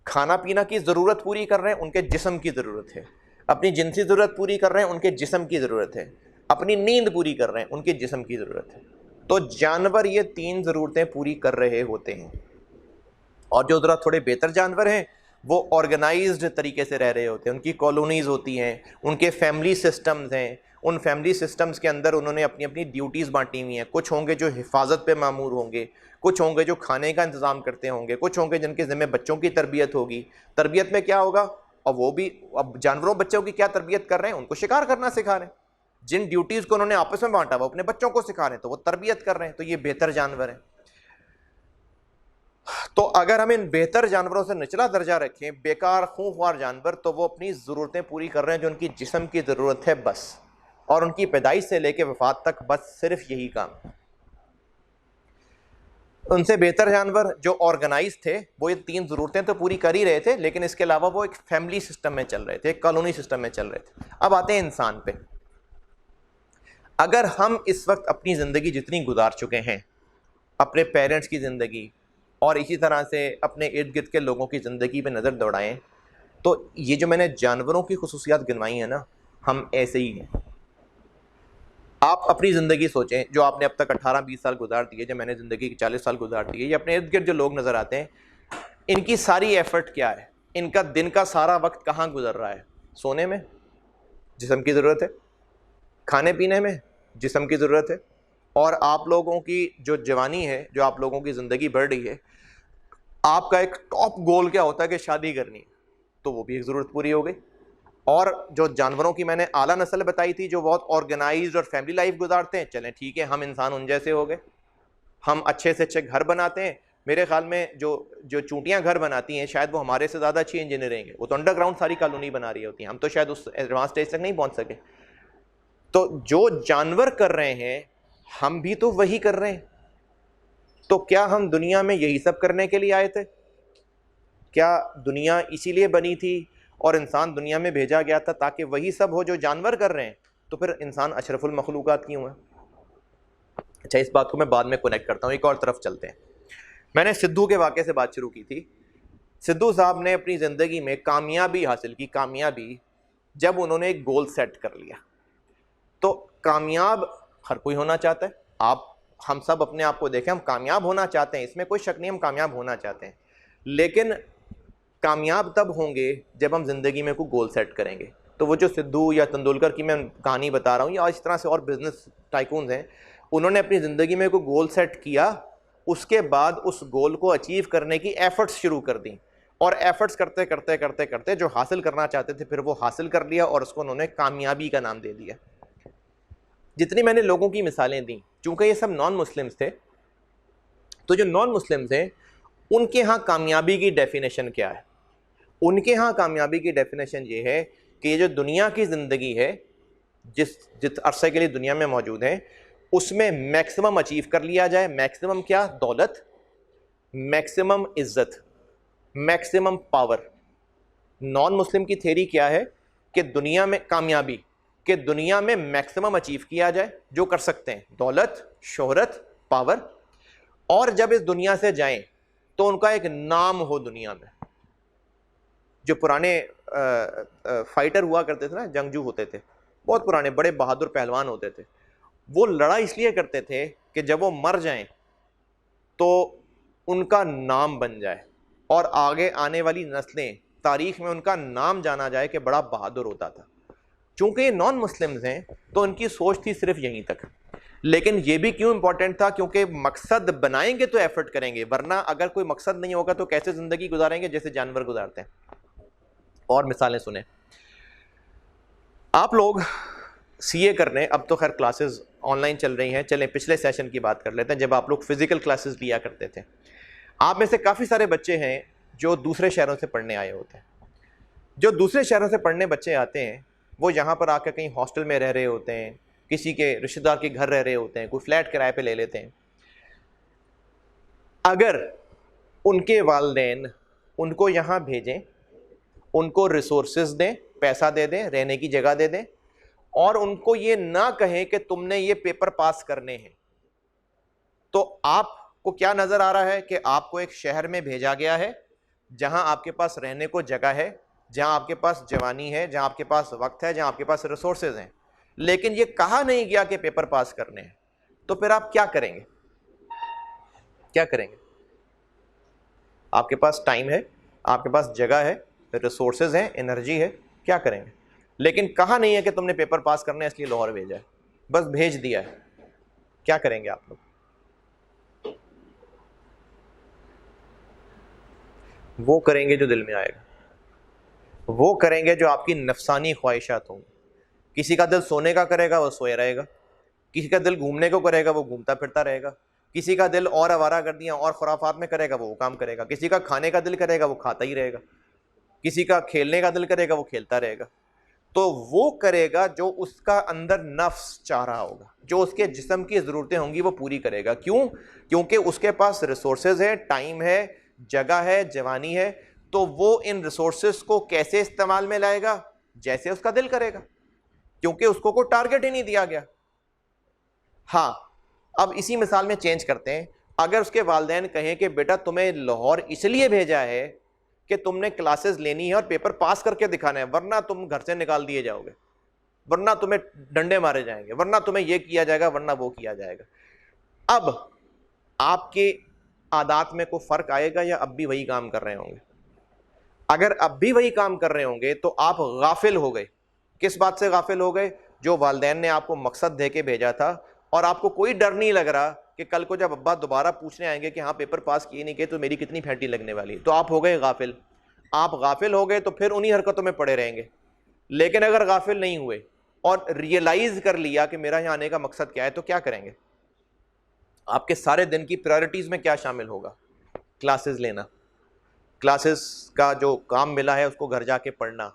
کھانا پینا کی ضرورت پوری کر رہے ہیں، ان کے جسم کی ضرورت ہے. اپنی جنسی ضرورت پوری کر رہے ہیں، ان کے جسم کی ضرورت ہے. اپنی نیند پوری کر رہے ہیں، ان کے جسم کی ضرورت ہے. تو جانور یہ 3 ضرورتیں پوری کر رہے ہوتے ہیں. اور جو ذرا تھوڑے بہتر جانور ہیں وہ آرگنائزڈ طریقے سے رہ رہے ہوتے ہیں. ان کی کالونیز ہوتی ہیں، ان کے فیملی سسٹمز ہیں. ان فیملی سسٹمز کے اندر انہوں نے اپنی اپنی ڈیوٹیز بانٹی ہوئی ہیں. کچھ ہوں گے جو حفاظت پہ مامور ہوں گے، کچھ ہوں گے جو کھانے کا انتظام کرتے ہوں گے، کچھ ہوں گے جن کے ذمہ بچوں کی تربیت ہوگی. تربیت میں کیا ہوگا؟ اور وہ بھی اب جانوروں بچوں کی کیا تربیت کر رہے ہیں؟ ان کو شکار کرنا سکھا رہے ہیں. جن ڈیوٹیز کو انہوں نے آپس میں بانٹا وہ اپنے بچوں کو سکھا رہے ہیں، تو وہ تربیت کر رہے ہیں. تو یہ بہتر جانور ہیں. تو اگر ہم ان بہتر جانوروں سے نچلا درجہ رکھیں، بیکار خونخوار جانور، تو وہ اپنی ضرورتیں پوری کر رہے ہیں جو ان کی جسم کی ضرورت ہے بس، اور ان کی پیدائش سے لے کے وفات تک بس صرف یہی کام. ان سے بہتر جانور جو آرگنائز تھے وہ یہ 3 ضرورتیں تو پوری کر ہی رہے تھے، لیکن اس کے علاوہ وہ ایک فیملی سسٹم میں چل رہے تھے، ایک کالونی سسٹم میں چل رہے تھے. اب آتے ہیں انسان پہ. اگر ہم اس وقت اپنی زندگی جتنی گزار چکے ہیں، اپنے پیرنٹس کی زندگی، اور اسی طرح سے اپنے ارد گرد کے لوگوں کی زندگی پہ نظر دوڑائیں تو یہ جو میں نے جانوروں کی خصوصیات گنوائی ہیں نا، ہم ایسے ہی ہیں۔ آپ اپنی زندگی سوچیں، جو آپ نے اب تک 18-20 سال گزار دیے، جو میں نے زندگی کے 40 سال گزار دیے، یہ اپنے ارد گرد جو لوگ نظر آتے ہیں، ان کی ساری ایفرٹ کیا ہے؟ ان کا دن کا سارا وقت کہاں گزر رہا ہے؟ سونے میں، جسم کی ضرورت ہے، کھانے پینے میں، جسم کی ضرورت ہے، اور آپ لوگوں کی جو جوانی ہے، جو آپ لوگوں کی زندگی بڑھ رہی ہے، آپ کا ایک ٹاپ گول کیا ہوتا ہے کہ شادی کرنی ہے، تو وہ بھی ایک ضرورت پوری ہو گئی۔ اور جو جانوروں کی میں نے اعلیٰ نسل بتائی تھی جو بہت آرگنائزڈ اور فیملی لائف گزارتے ہیں، چلیں ٹھیک ہے، ہم انسان ان جیسے ہو گئے، ہم اچھے سے اچھے گھر بناتے ہیں۔ میرے خیال میں جو چونٹیاں گھر بناتی ہیں شاید وہ ہمارے سے زیادہ اچھی انجینئرنگ ہے، وہ تو انڈر گراؤنڈ ساری کالونی بنا رہی ہوتی ہیں، ہم تو شاید اس ایڈوانس اسٹیج تک نہیں پہنچ سکے۔ تو جو جانور کر رہے ہیں ہم بھی تو وہی کر رہے ہیں، تو کیا ہم دنیا میں یہی سب کرنے کے لیے آئے تھے؟ کیا دنیا اسی لیے بنی تھی اور انسان دنیا میں بھیجا گیا تھا تاکہ وہی سب ہو جو جانور کر رہے ہیں؟ تو پھر انسان اشرف المخلوقات کیوں ہے؟ اچھا، اس بات کو میں بعد میں کنیکٹ کرتا ہوں، ایک اور طرف چلتے ہیں۔ میں نے سدھو کے واقعے سے بات شروع کی تھی۔ سدھو صاحب نے اپنی زندگی میں کامیابی حاصل کی، کامیابی جب انہوں نے ایک گول سیٹ کر لیا۔ تو کامیاب ہر کوئی ہونا چاہتا ہے، ہم سب اپنے آپ کو دیکھیں، ہم کامیاب ہونا چاہتے ہیں، اس میں کوئی شک نہیں، ہم کامیاب ہونا چاہتے ہیں، لیکن کامیاب تب ہوں گے جب ہم زندگی میں کوئی گول سیٹ کریں گے۔ تو وہ جو سدھو یا تندولکر کی میں کہانی بتا رہا ہوں، یا اس طرح سے اور بزنس ٹائکونز ہیں، انہوں نے اپنی زندگی میں کوئی گول سیٹ کیا، اس کے بعد اس گول کو اچیو کرنے کی ایفرٹس شروع کر دیں، اور ایفرٹس کرتے کرتے کرتے کرتے جو حاصل کرنا چاہتے تھے پھر وہ حاصل کر لیا، اور اس کو انہوں نے کامیابی کا نام دے دیا۔ جتنی میں نے لوگوں کی مثالیں دیں، چونکہ یہ سب نان مسلمز تھے، تو جو نان مسلمز ہیں ان کے ہاں کامیابی کی ڈیفینیشن کیا ہے؟ ان کے ہاں کامیابی کی ڈیفینیشن یہ ہے کہ یہ جو دنیا کی زندگی ہے، جس عرصے کے لیے دنیا میں موجود ہیں، اس میں میکسیمم اچیو کر لیا جائے۔ میکسیمم کیا؟ دولت، میکسیمم عزت، میکسیمم پاور۔ نان مسلم کی تھیری کیا ہے کہ دنیا میں کامیابی، کہ دنیا میں میکسیمم اچیو کیا جائے جو کر سکتے ہیں، دولت، شہرت، پاور، اور جب اس دنیا سے جائیں تو ان کا ایک نام ہو دنیا میں۔ جو پرانے فائٹر ہوا کرتے تھے نا، جنگجو ہوتے تھے، بہت پرانے بڑے بہادر پہلوان ہوتے تھے، وہ لڑائی اس لیے کرتے تھے کہ جب وہ مر جائیں تو ان کا نام بن جائے، اور آگے آنے والی نسلیں تاریخ میں ان کا نام جانا جائے کہ بڑا بہادر ہوتا تھا۔ چونکہ یہ نان مسلمز ہیں تو ان کی سوچ تھی صرف یہیں تک، لیکن یہ بھی کیوں امپورٹنٹ تھا؟ کیونکہ مقصد بنائیں گے تو ایفرٹ کریں گے، ورنہ اگر کوئی مقصد نہیں ہوگا تو کیسے زندگی گزاریں گے؟ جیسے جانور گزارتے ہیں۔ اور مثالیں سنیں، آپ لوگ سی اے کرنے، اب تو خیر کلاسز آن لائن چل رہی ہیں، چلیں پچھلے سیشن کی بات کر لیتے ہیں جب آپ لوگ فزیکل کلاسز لیا کرتے تھے۔ آپ میں سے کافی سارے بچے ہیں جو دوسرے شہروں سے پڑھنے آئے ہوتے ہیں۔ جو دوسرے شہروں سے پڑھنے بچے آتے ہیں وہ یہاں پر آ کے کہیں ہاسٹل میں رہ رہے ہوتے ہیں، کسی کے رشتہ دار کے گھر رہ رہے ہوتے ہیں، کوئی فلیٹ کرائے پہ لے لیتے ہیں۔ اگر ان کے والدین ان کو یہاں بھیجیں، ان کو ریسورسز دیں، پیسہ دے دیں، رہنے کی جگہ دے دیں، اور ان کو یہ نہ کہیں کہ تم نے یہ پیپر پاس کرنے ہیں، تو آپ کو کیا نظر آ رہا ہے کہ آپ کو ایک شہر میں بھیجا گیا ہے جہاں آپ کے پاس رہنے کو جگہ ہے، جہاں آپ کے پاس جوانی ہے، جہاں آپ کے پاس وقت ہے، جہاں آپ کے پاس ریسورسز ہیں، لیکن یہ کہا نہیں گیا کہ پیپر پاس کرنے ہیں۔ تو پھر آپ کیا کریں گے؟ کیا کریں گے؟ آپ کے پاس ٹائم ہے، آپ کے پاس جگہ ہے، ریسورسز ہیں، انرجی ہے، کیا کریں گے؟ لیکن کہا نہیں ہے کہ تم نے پیپر پاس کرنا ہے اس لیے لاہور بھیجا ہے، بس بھیج دیا ہے، کیا کریں گے آپ لوگ؟ وہ کریں گے جو دل میں آئے گا، وہ کریں گے جو آپ کی نفسانی خواہشات ہوں گی۔ کسی کا دل سونے کا کرے گا، وہ سوئے رہے گا، کسی کا دل گھومنے کو کرے گا، وہ گھومتا پھرتا رہے گا، کسی کا دل اور آوارہ گردیاں اور خرافات میں کرے گا، وہ کام کرے گا، کسی کا کھانے کا دل کرے گا، وہ کھاتا ہی رہے گا، کسی کا کھیلنے کا دل کرے گا، وہ کھیلتا رہے گا۔ تو وہ کرے گا جو اس کا اندر نفس چاہ رہا ہوگا، جو اس کے جسم کی ضرورتیں ہوں گی وہ پوری کرے گا۔ کیوں؟ کیونکہ اس کے پاس ریسورسز ہے، ٹائم ہے، جگہ ہے، جوانی ہے، تو وہ ان ریسورسز کو کیسے استعمال میں لائے گا؟ جیسے اس کا دل کرے گا، کیونکہ اس کو کوئی ٹارگٹ ہی نہیں دیا گیا۔ ہاں، اب اسی مثال میں چینج کرتے ہیں، اگر اس کے والدین کہیں کہ بیٹا تمہیں لاہور اس لیے بھیجا ہے کہ تم نے کلاسز لینی ہے اور پیپر پاس کر کے دکھانا ہے، ورنہ تم گھر سے نکال دیے جاؤ گے، ورنہ تمہیں ڈنڈے مارے جائیں گے، ورنہ تمہیں یہ کیا جائے گا، ورنہ وہ کیا جائے گا، اب آپ کے عادات میں کوئی فرق آئے گا یا اب بھی وہی کام کر رہے ہوں گے؟ اگر اب بھی وہی کام کر رہے ہوں گے تو آپ غافل ہو گئے۔ کس بات سے غافل ہو گئے؟ جو والدین نے آپ کو مقصد دے کے بھیجا تھا، اور آپ کو کوئی ڈر نہیں لگ رہا کہ کل کو جب ابا دوبارہ پوچھنے آئیں گے کہ ہاں پیپر پاس کیے نہیں کیے تو میری کتنی پھینٹی لگنے والی، تو آپ ہو گئے غافل۔ آپ غافل ہو گئے تو پھر انہی حرکتوں میں پڑے رہیں گے۔ لیکن اگر غافل نہیں ہوئے اور ریئلائز کر لیا کہ میرا یہاں آنے کا مقصد کیا ہے، تو کیا کریں گے؟ آپ کے سارے دن کی پرائرٹیز میں کیا شامل ہوگا؟ کلاسز لینا، کلاسز کا جو کام ملا ہے اس کو گھر جا کے پڑھنا،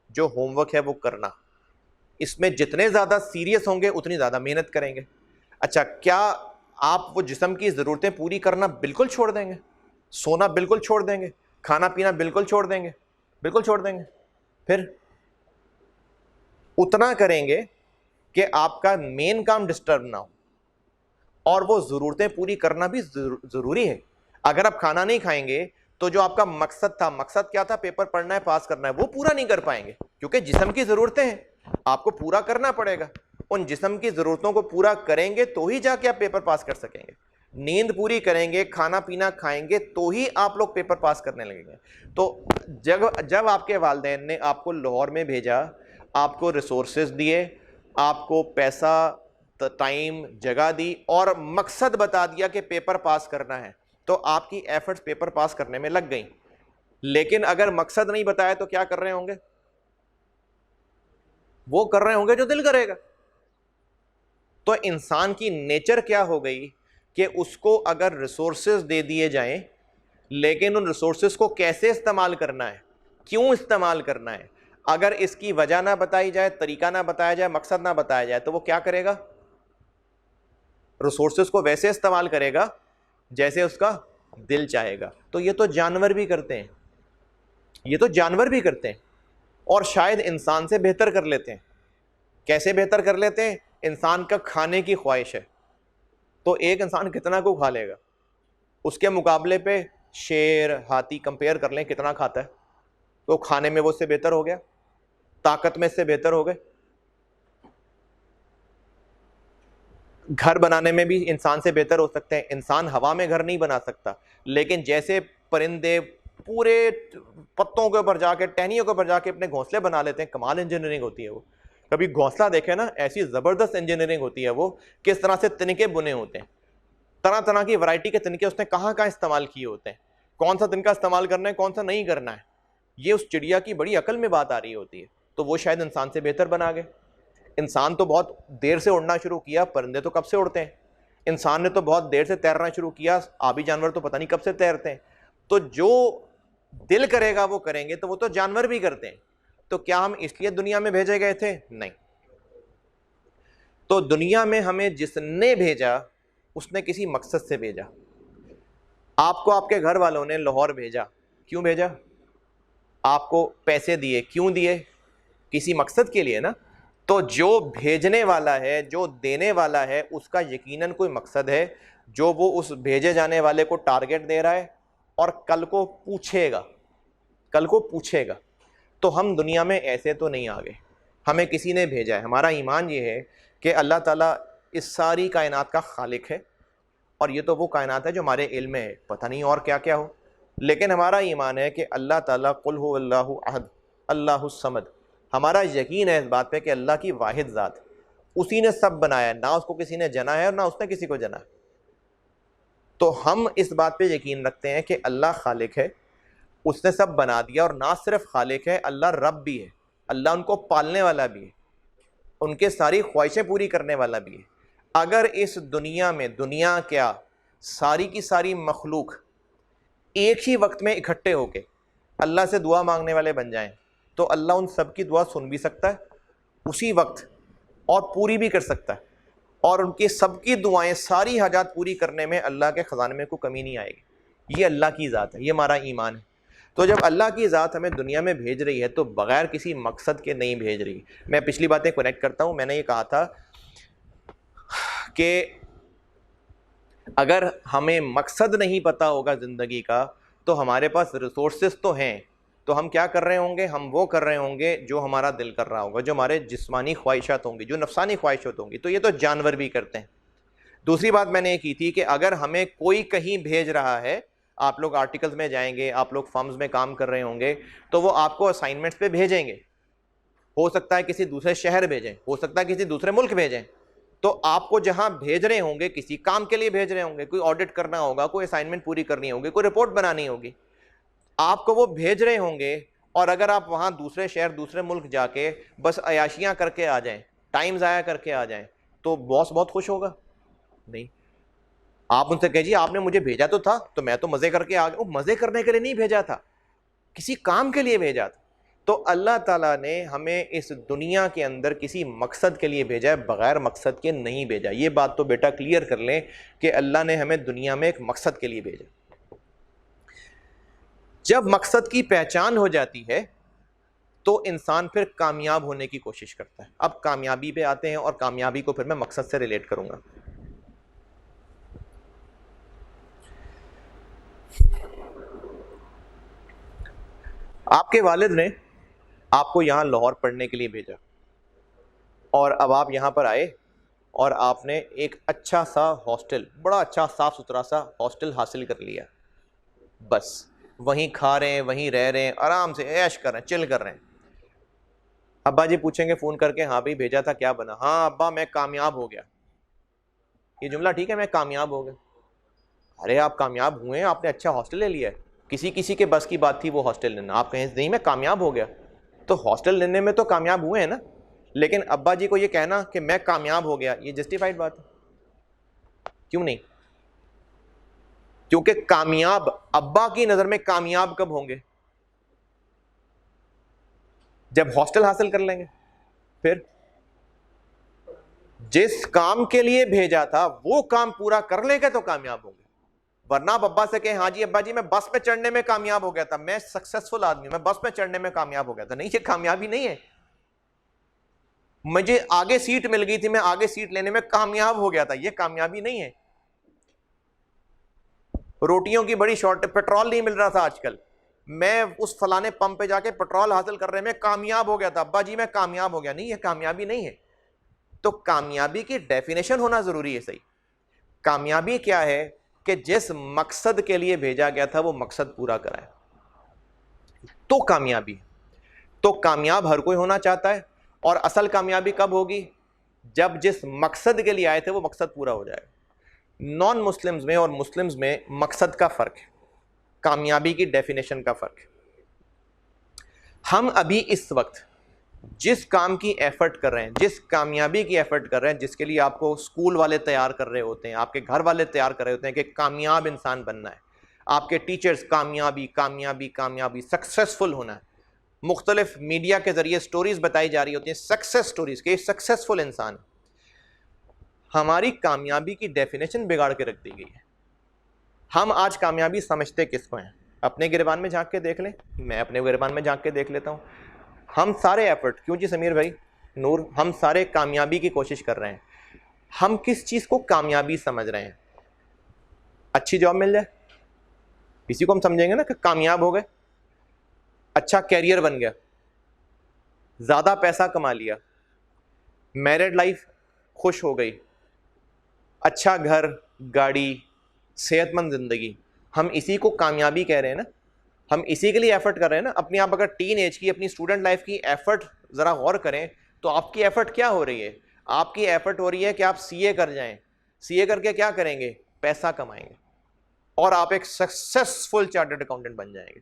جو ہوم ورک ہے وہ کرنا۔ اس میں جتنے زیادہ سیریس ہوں گے اتنی زیادہ محنت کریں گے۔ اچھا، کیا آپ وہ جسم کی ضرورتیں پوری کرنا بالکل چھوڑ دیں گے؟ سونا بالکل چھوڑ دیں گے؟ کھانا پینا بالکل چھوڑ دیں گے؟ بالکل چھوڑ دیں گے؟ پھر اتنا کریں گے کہ آپ کا مین کام ڈسٹرب نہ ہو، اور وہ ضرورتیں پوری کرنا بھی ضروری ہے۔ اگر آپ کھانا نہیں کھائیں گے تو جو آپ کا مقصد تھا، مقصد کیا تھا؟ پیپر پڑھنا ہے، پاس کرنا ہے، وہ پورا نہیں کر پائیں گے، کیونکہ جسم کی ضرورتیں ہیں، آپ کو پورا کرنا پڑے گا۔ ان جسم کی ضرورتوں کو پورا کریں گے تو ہی جا کے آپ پیپر پاس کر سکیں گے۔ نیند پوری کریں گے، کھانا پینا کھائیں گے تو ہی آپ لوگ پیپر پاس کرنے لگیں گے۔ تو جب آپ کے والدین نے آپ کو لاہور میں بھیجا، آپ کو ریسورسز دیے، آپ کو پیسہ، ٹائم، جگہ دی، اور مقصد بتا دیا کہ پیپر پاس کرنا ہے، تو آپ کی ایفرٹس پیپر پاس کرنے میں لگ گئیں۔ لیکن اگر مقصد نہیں بتایا تو کیا کر رہے ہوں گے؟ وہ کر رہے ہوں گے جو دل کرے گا۔ تو انسان کی نیچر کیا ہو گئی کہ اس کو اگر ریسورسز دے دیے جائیں، لیکن ان ریسورسز کو کیسے استعمال کرنا ہے، کیوں استعمال کرنا ہے، اگر اس کی وجہ نہ بتائی جائے، طریقہ نہ بتایا جائے، مقصد نہ بتایا جائے، تو وہ کیا کرے گا؟ ریسورسز کو ویسے استعمال کرے گا جیسے اس کا دل چاہے گا۔ تو یہ تو جانور بھی کرتے ہیں، یہ تو جانور بھی کرتے ہیں، اور شاید انسان سے بہتر کر لیتے ہیں۔ کیسے بہتر کر لیتے ہیں؟ انسان کا کھانے کی خواہش ہے تو ایک انسان کتنا کو کھا لے گا، اس کے مقابلے پہ شیر، ہاتھی کمپیئر کر لیں کتنا کھاتا ہے، تو کھانے میں وہ اس سے بہتر ہو گیا، طاقت میں اس سے بہتر ہو گئے، گھر بنانے میں بھی انسان سے بہتر ہو سکتے ہیں۔ انسان ہوا میں گھر نہیں بنا سکتا، لیکن جیسے پرندے پورے پتوں کے اوپر جا کے، ٹہنیوں کے اوپر جا کے اپنے گھونسلے بنا لیتے ہیں، کمال انجینئرنگ ہوتی ہے وہ۔ کبھی گھونسلہ دیکھے نا، ایسی زبردست انجینئرنگ ہوتی ہے وہ، کس طرح سے تنکے بنے ہوتے ہیں، طرح طرح کی ورائٹی کے تنکے اس نے کہاں کہاں استعمال کیے ہوتے ہیں، کون سا تنکا استعمال کرنا ہے، کون سا نہیں کرنا ہے، یہ اس چڑیا کی بڑی عقل میں بات آ رہی ہوتی ہے۔ تو وہ شاید انسان سے بہتر بنا گئے۔ انسان تو بہت دیر سے اڑنا شروع کیا، پرندے تو کب سے اڑتے ہیں۔ انسان نے تو بہت دیر سے تیرنا شروع کیا، آبی جانور تو پتہ نہیں کب سے تیرتے ہیں۔ تو جو دل کرے گا وہ کریں گے، تو وہ تو جانور بھی کرتے ہیں۔ تو کیا ہم اس لیے دنیا میں بھیجے گئے تھے؟ نہیں۔ تو دنیا میں ہمیں جس نے بھیجا اس نے کسی مقصد سے بھیجا۔ آپ کو آپ کے گھر والوں نے لاہور بھیجا، کیوں بھیجا؟ آپ کو پیسے دیے، کیوں دیے؟ کسی مقصد کے لیے نا۔ تو جو بھیجنے والا ہے، جو دینے والا ہے، اس کا یقیناً کوئی مقصد ہے جو وہ اس بھیجے جانے والے کو ٹارگٹ دے رہا ہے، اور کل کو پوچھے گا، کل کو پوچھے گا۔ تو ہم دنیا میں ایسے تو نہیں آ گئے، ہمیں کسی نے بھیجا ہے۔ ہمارا ایمان یہ ہے کہ اللہ تعالیٰ اس ساری کائنات کا خالق ہے، اور یہ تو وہ کائنات ہے جو ہمارے علم میں ہے، پتہ نہیں اور کیا کیا ہو، لیکن ہمارا ایمان ہے کہ اللہ تعالیٰ قل هو اللہ احد اللہ الصمد۔ ہمارا یقین ہے اس بات پہ کہ اللہ کی واحد ذات، اسی نے سب بنایا ہے، نہ اس کو کسی نے جنا ہے اور نہ اس نے کسی کو جنا ہے۔ تو ہم اس بات پہ یقین رکھتے ہیں کہ اللہ خالق ہے، اس نے سب بنا دیا، اور نہ صرف خالق ہے، اللہ رب بھی ہے، اللہ ان کو پالنے والا بھی ہے، ان کے ساری خواہشیں پوری کرنے والا بھی ہے۔ اگر اس دنیا میں، دنیا کیا، ساری کی ساری مخلوق ایک ہی وقت میں اکٹھے ہو کے اللہ سے دعا مانگنے والے بن جائیں، تو اللہ ان سب کی دعا سن بھی سکتا ہے اسی وقت، اور پوری بھی کر سکتا ہے، اور ان کی سب کی دعائیں، ساری حاجات پوری کرنے میں اللہ کے خزانے میں کوئی کمی نہیں آئے گی۔ یہ اللہ کی ذات ہے، یہ ہمارا ایمان ہے۔ تو جب اللہ کی ذات ہمیں دنیا میں بھیج رہی ہے تو بغیر کسی مقصد کے نہیں بھیج رہی۔ میں پچھلی باتیں کنیکٹ کرتا ہوں۔ میں نے یہ کہا تھا کہ اگر ہمیں مقصد نہیں پتہ ہوگا زندگی کا تو ہمارے پاس ریسورسز تو ہیں، تو ہم کیا کر رہے ہوں گے؟ ہم وہ کر رہے ہوں گے جو ہمارا دل کر رہا ہوگا، جو ہمارے جسمانی خواہشات ہوں گی، جو نفسانی خواہشات ہوں گی. تو یہ تو جانور بھی کرتے ہیں. دوسری بات میں نے یہ کی تھی کہ اگر ہمیں کوئی کہیں بھیج رہا ہے، آپ لوگ آرٹیکلز میں جائیں گے، آپ لوگ فرمز میں کام کر رہے ہوں گے، تو وہ آپ کو اسائنمنٹس پہ بھیجیں گے. ہو سکتا ہے کسی دوسرے شہر بھیجیں، ہو سکتا ہے کسی دوسرے ملک بھیجیں. تو آپ کو جہاں بھیج رہے ہوں گے کسی کام کے لیے بھیج رہے ہوں گے، کوئی آڈٹ کرنا ہوگا، کوئی اسائنمنٹ پوری کرنی ہوگی، کوئی رپورٹ بنانی ہوگی، آپ کو وہ بھیج رہے ہوں گے. اور اگر آپ وہاں دوسرے شہر دوسرے ملک جا کے بس عیاشیاں کر کے آ جائیں، ٹائم ضائع کر کے آ جائیں، تو باس بہت خوش ہوگا؟ نہیں. آپ ان سے کہیے آپ نے مجھے بھیجا تو تھا، تو میں تو مزے کر کے آ گیا. مزے کرنے کے لیے نہیں بھیجا تھا، کسی کام کے لیے بھیجا تھا. تو اللہ تعالیٰ نے ہمیں اس دنیا کے اندر کسی مقصد کے لیے بھیجا ہے، بغیر مقصد کے نہیں بھیجا. یہ بات تو بیٹا کلیئر کر لیں کہ اللہ نے ہمیں دنیا میں ایک مقصد کے لیے بھیجا. جب مقصد کی پہچان ہو جاتی ہے تو انسان پھر کامیاب ہونے کی کوشش کرتا ہے. اب کامیابی پہ آتے ہیں، اور کامیابی کو پھر میں مقصد سے ریلیٹ کروں گا. آپ کے والد نے آپ کو یہاں لاہور پڑھنے کے لیے بھیجا، اور اب آپ یہاں پر آئے اور آپ نے ایک اچھا سا ہاسٹل، بڑا اچھا صاف ستھرا سا ہاسٹل حاصل کر لیا. بس وہیں کھا رہے ہیں، وہیں رہ رہے ہیں، آرام سے عیش کر رہے ہیں، چل کر رہے ہیں. ابا جی پوچھیں گے فون کر کے، ہاں بھائی بھیجا تھا، کیا بنا؟ ہاں ابا میں کامیاب ہو گیا. یہ جملہ ٹھیک ہے، میں کامیاب ہو گیا. ارے آپ کامیاب ہوئے ہیں، آپ نے اچھا ہاسٹل لے لیا ہے. کسی کسی کے بس کی بات تھی وہ ہاسٹل لینا، آپ کہیں نہیں میں کامیاب ہو گیا. تو ہاسٹل لینے میں تو کامیاب ہوئے ہیں نا. لیکن ابا جی کو یہ کہنا کہ میں کامیاب ہو گیا، یہ جسٹیفائڈ بات ہے؟ کیوں نہیں؟ کیونکہ کامیاب ابا کی نظر میں کامیاب کب ہوں گے؟ جب ہاسٹل حاصل کر لیں گے. پھر جس کام کے لیے بھیجا تھا وہ کام پورا کر لیں گے تو کامیاب ہوں گے. ورنہ آپ ابا سے کہیں ہاں جی ابا جی میں بس میں چڑھنے میں کامیاب ہو گیا تھا، میں سکسیسفل آدمی، میں بس میں چڑھنے میں کامیاب ہو گیا تھا. نہیں، یہ کامیابی نہیں ہے. مجھے آگے سیٹ مل گئی تھی، میں آگے سیٹ لینے میں کامیاب ہو گیا تھا، یہ کامیابی نہیں ہے. روٹیوں کی بڑی شارٹ، پیٹرول نہیں مل رہا تھا آج کل، میں اس فلانے پمپ پہ جا کے پیٹرول حاصل کر رہے میں کامیاب ہو گیا تھا، ابا جی میں کامیاب ہو گیا. نہیں، یہ کامیابی نہیں ہے. تو کامیابی کی ڈیفینیشن ہونا ضروری ہے. صحیح کامیابی کیا ہے؟ کہ جس مقصد کے لیے بھیجا گیا تھا وہ مقصد پورا کرائے تو کامیابی. تو کامیاب ہر کوئی ہونا چاہتا ہے، اور اصل کامیابی کب ہوگی؟ جب جس مقصد کے لیے آئے تھے وہ مقصد پورا ہو جائے. نان مسلمز میں اور مسلمز میں مقصد کا فرق ہے، کامیابی کی ڈیفینیشن کا فرق ہے. ہم ابھی اس وقت جس کام کی ایفرٹ کر رہے ہیں، جس کامیابی کی ایفرٹ کر رہے ہیں، جس کے لیے آپ کو اسکول والے تیار کر رہے ہوتے ہیں، آپ کے گھر والے تیار کر رہے ہوتے ہیں کہ کامیاب انسان بننا ہے، آپ کے ٹیچرز کامیابی کامیابی کامیابی سکسیسفل ہونا ہے، مختلف میڈیا کے ذریعے سٹوریز بتائی جا رہی ہوتی ہیں، سکسیس سٹوریز کہ سکسیسفل انسان. ہماری کامیابی کی ڈیفینیشن بگاڑ کے رکھ دی گئی ہے. ہم آج کامیابی سمجھتے کس کو ہیں؟ اپنے گریبان میں جھانک کے دیکھ لیں، میں اپنے گریبان میں جھانک کے دیکھ لیتا ہوں. ہم سارے ایفرٹ، کیوں جی سمیر بھائی، نور، ہم سارے کامیابی کی کوشش کر رہے ہیں. ہم کس چیز کو کامیابی سمجھ رہے ہیں؟ اچھی جاب مل جائے، اسی کو ہم سمجھیں گے نا کہ کامیاب ہو گئے. اچھا کیریئر بن گیا، زیادہ پیسہ کما لیا، میرڈ لائف خوش ہو گئی، اچھا گھر، گاڑی، صحت مند زندگی، ہم اسی کو کامیابی کہہ رہے ہیں نا. ہم اسی کے لیے ایفرٹ کر رہے ہیں نا. اپنی آپ اگر ٹین ایج کی، اپنی اسٹوڈنٹ لائف کی ایفرٹ ذرا غور کریں تو آپ کی ایفرٹ کیا ہو رہی ہے؟ آپ کی ایفرٹ ہو رہی ہے کہ آپ سی اے کر جائیں. سی اے کر کے کیا کریں گے؟ پیسہ کمائیں گے، اور آپ ایک سکسیسفل چارٹرڈ اکاؤنٹنٹ بن جائیں گے،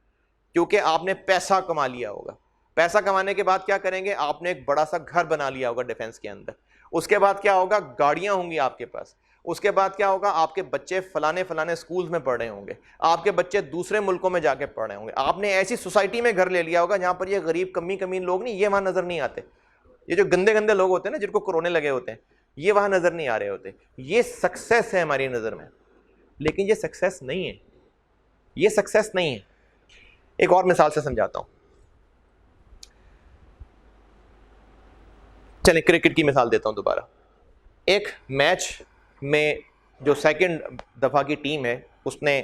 کیونکہ آپ نے پیسہ کما لیا ہوگا. پیسہ کمانے کے بعد کیا کریں گے؟ آپ نے ایک بڑا سا گھر بنا لیا ہوگا ڈیفینس کے اندر. اس کے بعد کیا ہوگا؟ گاڑیاں ہوں گی آپ کے پاس. اس کے بعد کیا ہوگا؟ آپ کے بچے فلانے فلانے سکولز میں پڑھ رہے ہوں گے، آپ کے بچے دوسرے ملکوں میں جا کے پڑھ رہے ہوں گے. آپ نے ایسی سوسائٹی میں گھر لے لیا ہوگا جہاں پر یہ غریب کمی کمین لوگ نہیں، یہ وہاں نظر نہیں آتے. یہ جو گندے گندے لوگ ہوتے ہیں نا، جن کو کورونے لگے ہوتے ہیں، یہ وہاں نظر نہیں آ رہے ہوتے. یہ سکسیس ہے ہماری نظر میں، لیکن یہ سکسیس نہیں ہے. یہ سکسیس نہیں ہے. ایک اور مثال سے سمجھاتا ہوں. چلیں کرکٹ کی مثال دیتا ہوں دوبارہ. ایک میچ میں جو سیکنڈ دفعہ کی ٹیم ہے اس نے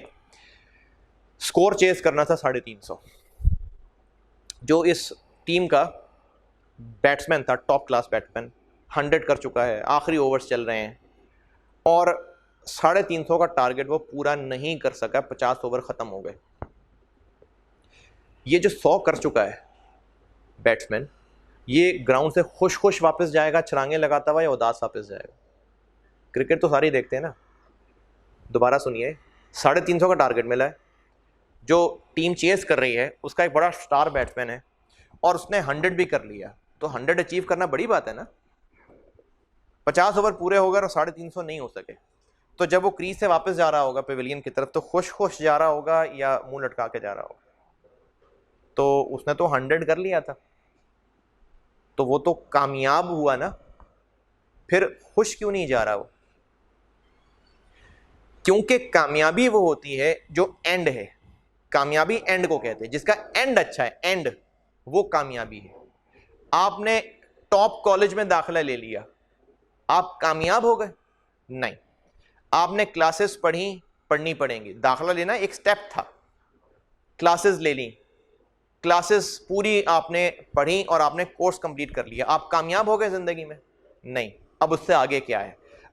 سکور چیز کرنا تھا 350. جو اس ٹیم کا بیٹسمین تھا, ٹاپ کلاس بیٹسمین, 100 کر چکا ہے, آخری اوورز چل رہے ہیں, اور 350 کا ٹارگٹ وہ پورا نہیں کر سکا, 50 اوور ختم ہو گئے. یہ جو 100 کر چکا ہے بیٹسمین, یہ گراؤنڈ سے خوش واپس جائے گا چھلانگیں لگاتا ہوا یا اداس واپس جائے گا؟ کرکٹ تو ساری دیکھتے ہیں نا. دوبارہ سنیے, 350 کا ٹارگٹ ملا ہے, جو ٹیم چیز کر رہی ہے اس کا ایک بڑا سٹار بیٹسمین ہے, اور اس نے 100 بھی کر لیا, تو 100 اچیو کرنا بڑی بات ہے نا. 50 اوور پورے ہو گئے اور 350 نہیں ہو سکے, تو جب وہ کریز سے واپس جا رہا ہوگا پیویلین کی طرف, تو خوش جا رہا ہوگا یا منہ لٹکا کے جا رہا ہوگا؟ تو اس نے تو 100 کر لیا تھا, تو وہ تو کامیاب ہوا نا, پھر خوش کیوں نہیں جا رہا وہ؟ کیونکہ کامیابی وہ ہوتی ہے جو اینڈ ہے. کامیابی اینڈ کو کہتے ہیں, جس کا اینڈ اچھا ہے, اینڈ وہ کامیابی ہے. آپ نے ٹاپ کالج میں داخلہ لے لیا, آپ کامیاب ہو گئے؟ نہیں. آپ نے کلاسز پڑھنی پڑیں گی, داخلہ لینا ایک سٹیپ تھا, کلاسز لے لیں, کلاسز پوری آپ نے پڑھی اور آپ نے کورس کمپلیٹ کر لیا, آپ کامیاب ہو گئے زندگی میں؟ نہیں. اب اس سے آگے کیا ہے؟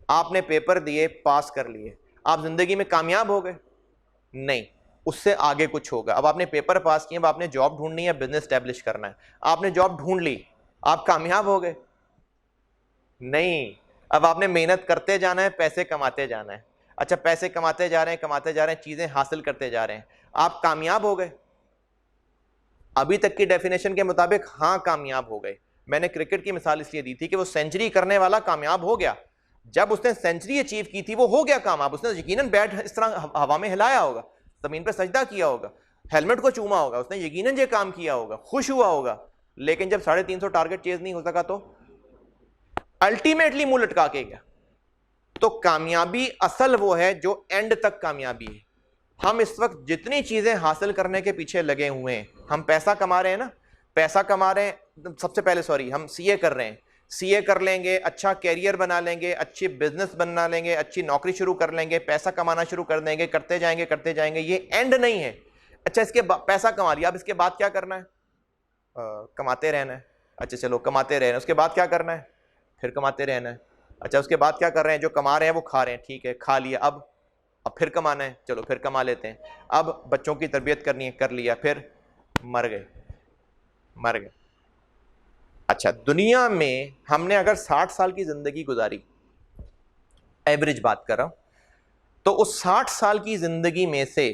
آپ نے پیپر دیے, پاس کر لیے, آپ زندگی میں کامیاب ہو گئے؟ نہیں. اس سے آگے کچھ ہوگا. اب آپ نے پیپر پاس کیے, اب آپ نے جاب ڈھونڈنی ہے, بزنس اسٹیبلش کرنا ہے, آپ نے جاب ڈھونڈ لی, آپ کامیاب ہو گئے؟ نہیں. اب آپ نے محنت کرتے جانا ہے, پیسے کماتے جانا ہے. اچھا, پیسے کماتے جا رہے ہیں, چیزیں حاصل کرتے جا رہے ہیں, آپ کامیاب ہو گئے؟ ابھی تک کی ڈیفینیشن کے مطابق ہاں کامیاب ہو گئے. میں نے کرکٹ کی مثال اس لیے دی تھی کہ وہ سینچری کرنے والا کامیاب ہو گیا. جب اس نے سینچری اچیو کی تھی وہ ہو گیا کامیاب. اس نے یقیناً بیٹ اس طرح ہوا میں ہلایا ہوگا, زمین پہ سجدہ کیا ہوگا, ہیلمٹ کو چوما ہوگا, اس نے یقیناً یہ کام کیا ہوگا, خوش ہوا ہوگا. لیکن جب 350 ٹارگٹ چیز نہیں ہو سکا تو الٹیمیٹلی منہ لٹکا کے گیا. تو کامیابی اصل وہ ہے جو اینڈ تک کامیابی ہے. ہم اس وقت جتنی چیزیں حاصل کرنے کے پیچھے لگے ہوئے ہیں, ہم پیسہ کما رہے ہیں نا, پیسہ کما رہے ہیں, سب سے پہلے ہم سی اے کر رہے ہیں, سی اے کر لیں گے, اچھا کیریئر بنا لیں گے, اچھی بزنس بنا لیں گے, اچھی نوکری شروع کر لیں گے, پیسہ کمانا شروع کر دیں گے, کرتے جائیں گے, یہ اینڈ نہیں ہے. اچھا, اس کے پیسہ کما لیا, اب اس کے بعد کیا کرنا ہے؟ کماتے رہنا ہے. اچھا چلو کماتے رہنا, اس کے بعد کیا کرنا ہے؟ پھر کماتے رہنا ہے. اچھا, اس کے بعد کیا کر رہے ہیں؟ جو کما رہے ہیں وہ کھا رہے ہیں, ٹھیک ہے, کھا لیا, اب پھر کمانا ہے, چلو پھر کما لیتے ہیں. اب بچوں کی تربیت کرنی ہے, کر لیا, پھر مر گئے. اچھا, دنیا میں ہم نے اگر 60 سال کی زندگی گزاری, ایوریج بات کر رہا ہوں, تو اس 60 سال کی زندگی میں سے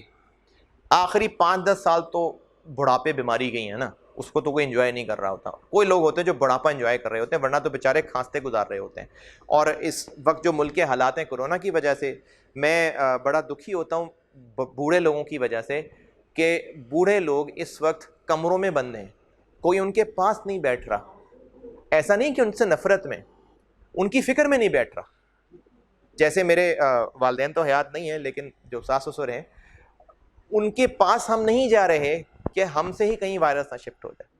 آخری 5-10 سال تو بڑھاپے بیماری گئی ہے نا, اس کو تو کوئی انجوائے نہیں کر رہا ہوتا. کوئی لوگ ہوتے ہیں جو بڑھاپا انجوائے کر رہے ہوتے ہیں, ورنہ تو بیچارے کھانستے گزار رہے ہوتے ہیں. اور اس وقت جو ملک کے حالات ہیں کورونا کی وجہ سے, میں بڑا دکھی ہوتا ہوں بوڑھے لوگوں کی وجہ سے, کہ بوڑھے لوگ اس وقت کمروں میں بند ہیں, کوئی ان کے پاس نہیں بیٹھ رہا. ایسا نہیں کہ ان سے نفرت میں, ان کی فکر میں نہیں بیٹھ رہا. جیسے میرے والدین تو حیات نہیں ہیں, لیکن جو ساس سسر ہیں, ان کے پاس ہم نہیں جا رہے کہ ہم سے ہی کہیں وائرس نہ شفٹ ہو جائے.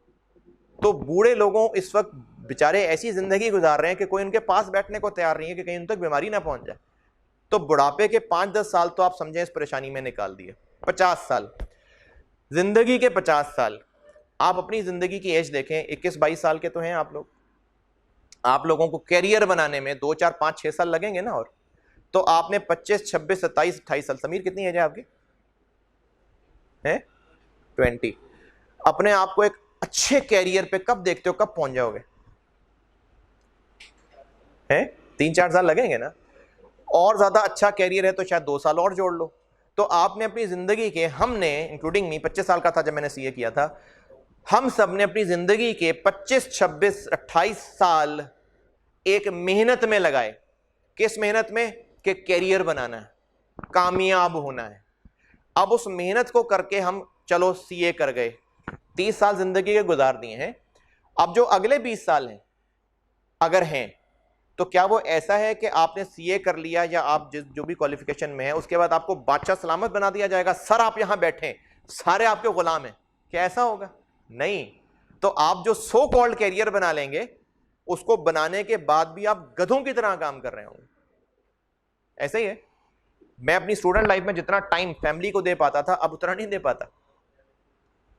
تو بوڑھے لوگوں اس وقت بیچارے ایسی زندگی گزار رہے ہیں کہ کوئی ان کے پاس بیٹھنے کو تیار نہیں ہے کہ کہیں ان تک بیماری نہ پہنچ جائے. تو بڑھاپے کے 5-10 سال تو آپ سمجھیں اس پریشانی میں نکال دیے. 50 سال زندگی کے 50 سال, آپ اپنی زندگی کی ایج دیکھیں, 21-22 سال کے تو ہیں آپ لوگ. آپ لوگوں کو کیریئر بنانے میں 2, 4, 5, 6 سال لگیں گے نا, اور تو آپ نے 25, 26, 27, 28 سال. سمیر کتنی ایج ہے آپ کی؟ 20. اپنے آپ کو ایک اچھے کیریئر پہ کب دیکھتے ہو, کب پہنچ جاؤ گے؟ 3-4 سال لگیں گے نا. اور زیادہ اچھا کیریئر ہے تو شاید 2 سال اور جوڑ لو. تو آپ نے اپنی زندگی کے, ہم نے انکلوڈنگ می, 25 سال کا تھا جب میں نے سی اے کیا تھا, ہم سب نے اپنی زندگی کے 25, 26, 28 سال ایک محنت میں لگائے. کس محنت میں؟ کہ کیریئر بنانا ہے, کامیاب ہونا ہے. اب اس محنت کو کر کے ہم چلو سی اے کر گئے, 30 سال زندگی کے گزار دیے ہیں. اب جو اگلے 20 سال ہیں اگر ہیں, تو کیا وہ ایسا ہے کہ آپ نے سی اے کر لیا یا آپ جو بھی کوالیفیکیشن میں ہیں, اس کے بعد آپ کو بادشاہ سلامت بنا دیا جائے گا, سر آپ یہاں بیٹھیں, سارے آپ کے غلام ہیں؟ کیا ایسا ہوگا؟ نہیں. تو آپ جو سو کالڈ کیریئر بنا لیں گے, اس کو بنانے کے بعد بھی آپ گدھوں کی طرح کام کر رہے ہوں گے. ایسا ہی ہے. میں اپنی اسٹوڈنٹ لائف میں جتنا ٹائم فیملی کو دے پاتا تھا اب اتنا نہیں دے پاتا.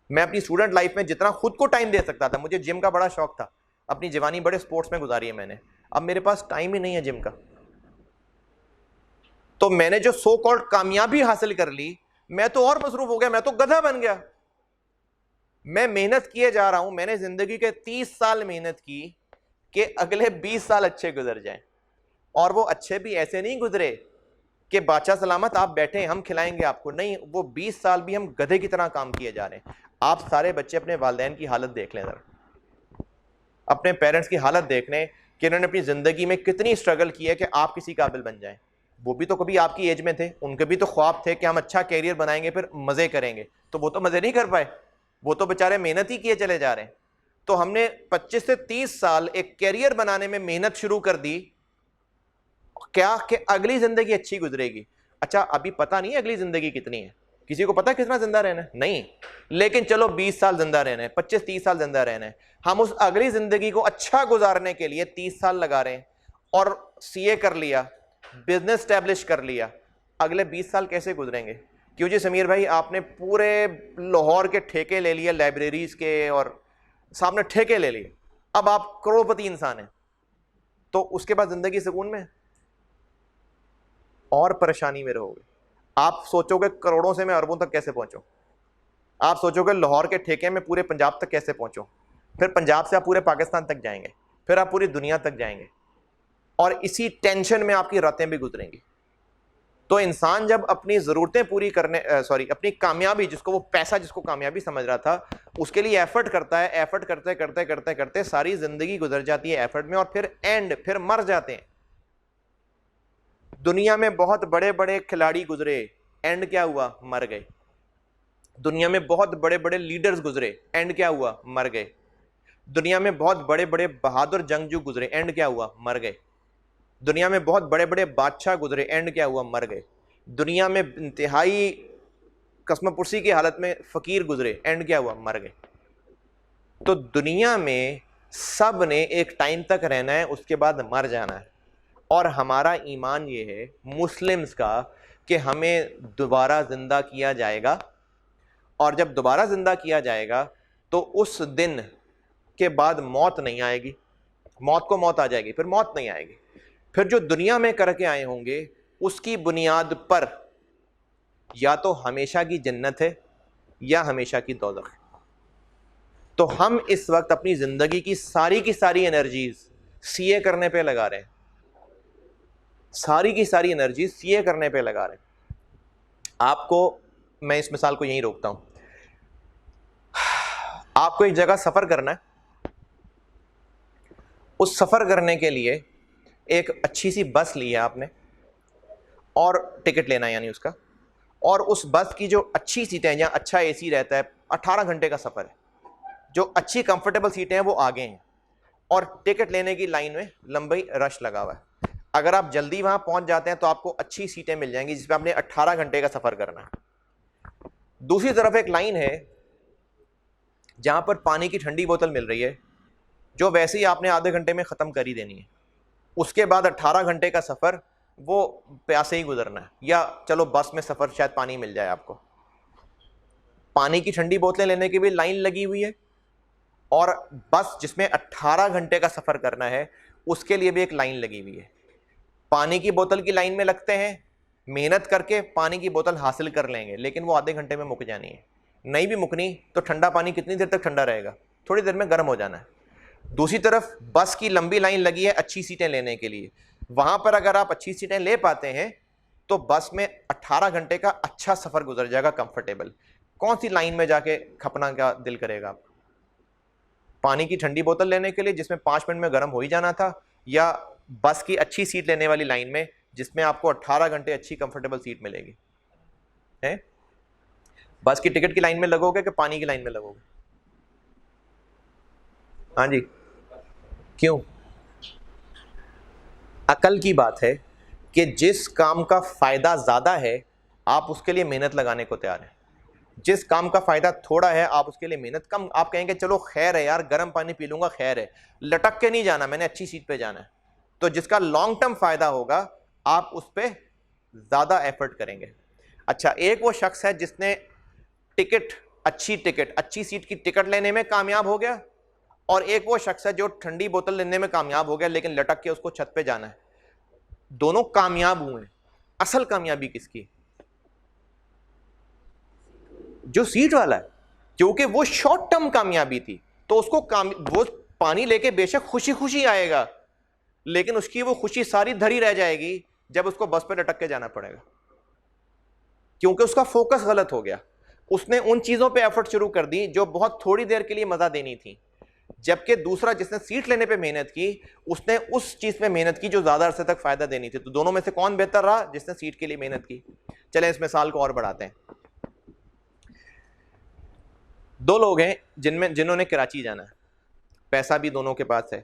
میں اپنی اسٹوڈنٹ لائف میں جتنا خود کو ٹائم دے سکتا تھا, مجھے جم کا بڑا شوق تھا, اپنی جوانی بڑے سپورٹس میں گزاری ہے میں نے, اب میرے پاس ٹائم ہی نہیں ہے جم کا. تو میں نے جو سو کالڈ کامیابی حاصل کر لی, میں تو اور مصروف ہو گیا, میں تو گدھا بن گیا. میں محنت کیے جا رہا ہوں, میں نے زندگی کے 30 سال محنت کی کہ اگلے 20 سال اچھے گزر جائیں, اور وہ اچھے بھی ایسے نہیں گزرے کہ بادشاہ سلامت آپ بیٹھیں ہم کھلائیں گے آپ کو, نہیں, وہ 20 سال بھی ہم گدھے کی طرح کام کیے جا رہے ہیں. آپ سارے بچے اپنے والدین کی حالت دیکھ لیں ذرا, اپنے پیرنٹس کی حالت دیکھ لیں کہ انہوں نے اپنی زندگی میں کتنی اسٹرگل کی ہے کہ آپ کسی قابل بن جائیں. وہ بھی تو کبھی آپ کی ایج میں تھے, ان کے بھی تو خواب تھے کہ ہم اچھا کیریئر بنائیں گے پھر مزے کریں گے, تو وہ تو مزے نہیں کر پائے, وہ تو بےچارے محنت ہی کیے چلے جا رہے ہیں. تو ہم نے 25 سے 30 سال ایک کیریئر بنانے میں محنت شروع کر دی, کیا کہ اگلی زندگی اچھی گزرے گی. اچھا ابھی پتہ نہیں اگلی زندگی کتنی ہے, کسی کو پتہ کتنا زندہ رہنا ہے, نہیں, لیکن چلو 20 سال زندہ رہنا ہے, 25-30 سال زندہ رہنا ہے, ہم اس اگلی زندگی کو اچھا گزارنے کے لیے 30 سال لگا رہے ہیں, اور سی اے کر لیا, بزنس اسٹیبلش کر لیا, اگلے 20 سال کیسے گزریں گے؟ کیوں جی سمیر بھائی, آپ نے پورے لاہور کے ٹھیکے لے لیے, لائبریریز کے, اور سامنے ٹھیکے لے لیے, اب آپ کروڑپتی انسان ہیں, تو اس کے بعد زندگی سکون میں اور پریشانی میں رہو گے. آپ سوچو گے کروڑوں سے میں اربوں تک کیسے پہنچوں, آپ سوچو گے لاہور کے ٹھیکے میں پورے پنجاب تک کیسے پہنچوں, پھر پنجاب سے آپ پورے پاکستان تک جائیں گے, پھر آپ پوری دنیا تک جائیں گے, اور اسی ٹینشن میں آپ کی راتیں بھی گزریں گی. تو انسان جب اپنی ضرورتیں پوری کرنے اپنی کامیابی, جس کو وہ پیسہ جس کو کامیابی سمجھ رہا تھا, اس کے لیے ایفرٹ کرتا ہے, ایفرٹ کرتے کرتے کرتے کرتے ساری زندگی گزر جاتی ہے ایفرٹ میں, اور پھر مر جاتے ہیں. دنیا میں بہت بڑے بڑے کھلاڑی گزرے, اینڈ کیا ہوا؟ مر گئے. دنیا میں بہت بڑے بڑے لیڈرز گزرے, اینڈ کیا ہوا؟ مر گئے. دنیا میں بہت بڑے بڑے بہادر جنگجو گزرے, اینڈ کیا ہوا؟ مر گئے. دنیا میں بہت بڑے بڑے بادشاہ گزرے, اینڈ کیا ہوا؟ مر گئے. دنیا میں انتہائی قسم پرسی کی حالت میں فقیر گزرے, اینڈ کیا ہوا؟ مر گئے. تو دنیا میں سب نے ایک ٹائم تک رہنا ہے, اس کے بعد مر جانا ہے. اور ہمارا ایمان یہ ہے مسلمز کا کہ ہمیں دوبارہ زندہ کیا جائے گا, اور جب دوبارہ زندہ کیا جائے گا تو اس دن کے بعد موت نہیں آئے گی. موت کو موت آ جائے گی, پھر موت نہیں آئے گی. پھر جو دنیا میں کر کے آئے ہوں گے اس کی بنیاد پر یا تو ہمیشہ کی جنت ہے یا ہمیشہ کی دوزخ ہے. تو ہم اس وقت اپنی زندگی کی ساری انرجیز سی اے کرنے پہ لگا رہے ہیں, ساری انرجیز سی اے کرنے پہ لگا رہے ہیں. آپ کو میں اس مثال کو یہیں روکتا ہوں. آپ کو ایک جگہ سفر کرنا ہے, اس سفر کرنے کے لیے ایک اچھی سی بس لی ہے آپ نے, اور ٹکٹ لینا ہے یعنی اس کا, اور اس بس کی جو اچھی سیٹیں ہیں, جہاں اچھا اے سی رہتا ہے, 18 گھنٹے کا سفر ہے, جو اچھی کمفرٹیبل سیٹیں ہیں وہ آگے ہیں, اور ٹکٹ لینے کی لائن میں لمبی رش لگا ہوا ہے. اگر آپ جلدی وہاں پہنچ جاتے ہیں تو آپ کو اچھی سیٹیں مل جائیں گی جس پہ آپ نے 18 گھنٹے کا سفر کرنا ہے. دوسری طرف ایک لائن ہے جہاں پر پانی کی ٹھنڈی بوتل مل رہی ہے, جو ویسے ہی آپ نے آدھے گھنٹے میں ختم کر ہی دینی ہے. اس کے بعد 18 گھنٹے کا سفر وہ پیاسے ہی گزرنا ہے, یا چلو بس میں سفر شاید پانی مل جائے آپ کو. پانی کی ٹھنڈی بوتلیں لینے کی بھی لائن لگی ہوئی ہے, اور بس جس میں 18 گھنٹے کا سفر کرنا ہے اس کے لیے بھی ایک لائن لگی ہوئی ہے. پانی کی بوتل کی لائن میں لگتے ہیں, محنت کر کے پانی کی بوتل حاصل کر لیں گے, لیکن وہ آدھے گھنٹے میں مک جانی ہے. نہیں بھی مکنی تو ٹھنڈا پانی کتنی دیر تک ٹھنڈا رہے گا؟ تھوڑی دیر میں گرم ہو جانا ہے. دوسری طرف بس کی لمبی لائن لگی ہے اچھی سیٹیں لینے کے لیے, وہاں پر اگر آپ اچھی سیٹیں لے پاتے ہیں تو بس میں 18 گھنٹے کا اچھا سفر گزر جائے گا کمفرٹیبل. کون سی لائن میں جا کے کھپنا کا دل کرے گا آپ؟ پانی کی ٹھنڈی بوتل لینے کے لیے جس میں 5 منٹ میں گرم ہو ہی جانا تھا, یا بس کی اچھی سیٹ لینے والی لائن میں جس میں آپ کو 18 گھنٹے اچھی کمفرٹیبل سیٹ ملے گی؟ بس کی ٹکٹ کی لائن میں لگو گے کہ پانی کی لائن میں لگو گے؟ ہاں جی, کیوں؟ عقل کی بات ہے کہ جس کام کا فائدہ زیادہ ہے آپ اس کے لیے محنت لگانے کو تیار ہیں, جس کام کا فائدہ تھوڑا ہے آپ اس کے لیے محنت کم. آپ کہیں گے چلو خیر ہے یار, گرم پانی پی لوں گا, خیر ہے, لٹک کے نہیں جانا, میں نے اچھی سیٹ پہ جانا ہے. تو جس کا لانگ ٹرم فائدہ ہوگا آپ اس پہ زیادہ ایفرٹ کریں گے. اچھا ایک وہ شخص ہے جس نے اچھی سیٹ کی ٹکٹ لینے میں کامیاب ہو گیا, اور ایک وہ شخص ہے جو ٹھنڈی بوتل لینے میں کامیاب ہو گیا لیکن لٹک کے اس کو چھت پہ جانا ہے. دونوں کامیاب ہوئے, اصل کامیابی کس کی؟ جو سیٹ والا ہے, کیونکہ وہ شارٹ ٹرم کامیابی تھی, تو اس کو وہ پانی لے کے بے شک خوشی خوشی آئے گا, لیکن اس کی وہ خوشی ساری دھری رہ جائے گی جب اس کو بس پہ لٹک کے جانا پڑے گا, کیونکہ اس کا فوکس غلط ہو گیا. اس نے ان چیزوں پہ ایفرٹ شروع کر دی جو بہت تھوڑی دیر کے لیے مزہ دینی تھی, جبکہ دوسرا جس نے سیٹ لینے پہ محنت کی اس نے اس چیز پہ محنت کی جو زیادہ عرصے تک فائدہ دینی تھی. تو دونوں میں سے کون بہتر رہا؟ جس نے سیٹ کے لیے محنت کی. چلیں اس مثال کو اور بڑھاتے ہیں. دو لوگ ہیں جنہوں نے کراچی جانا ہے, پیسہ بھی دونوں کے پاس ہے,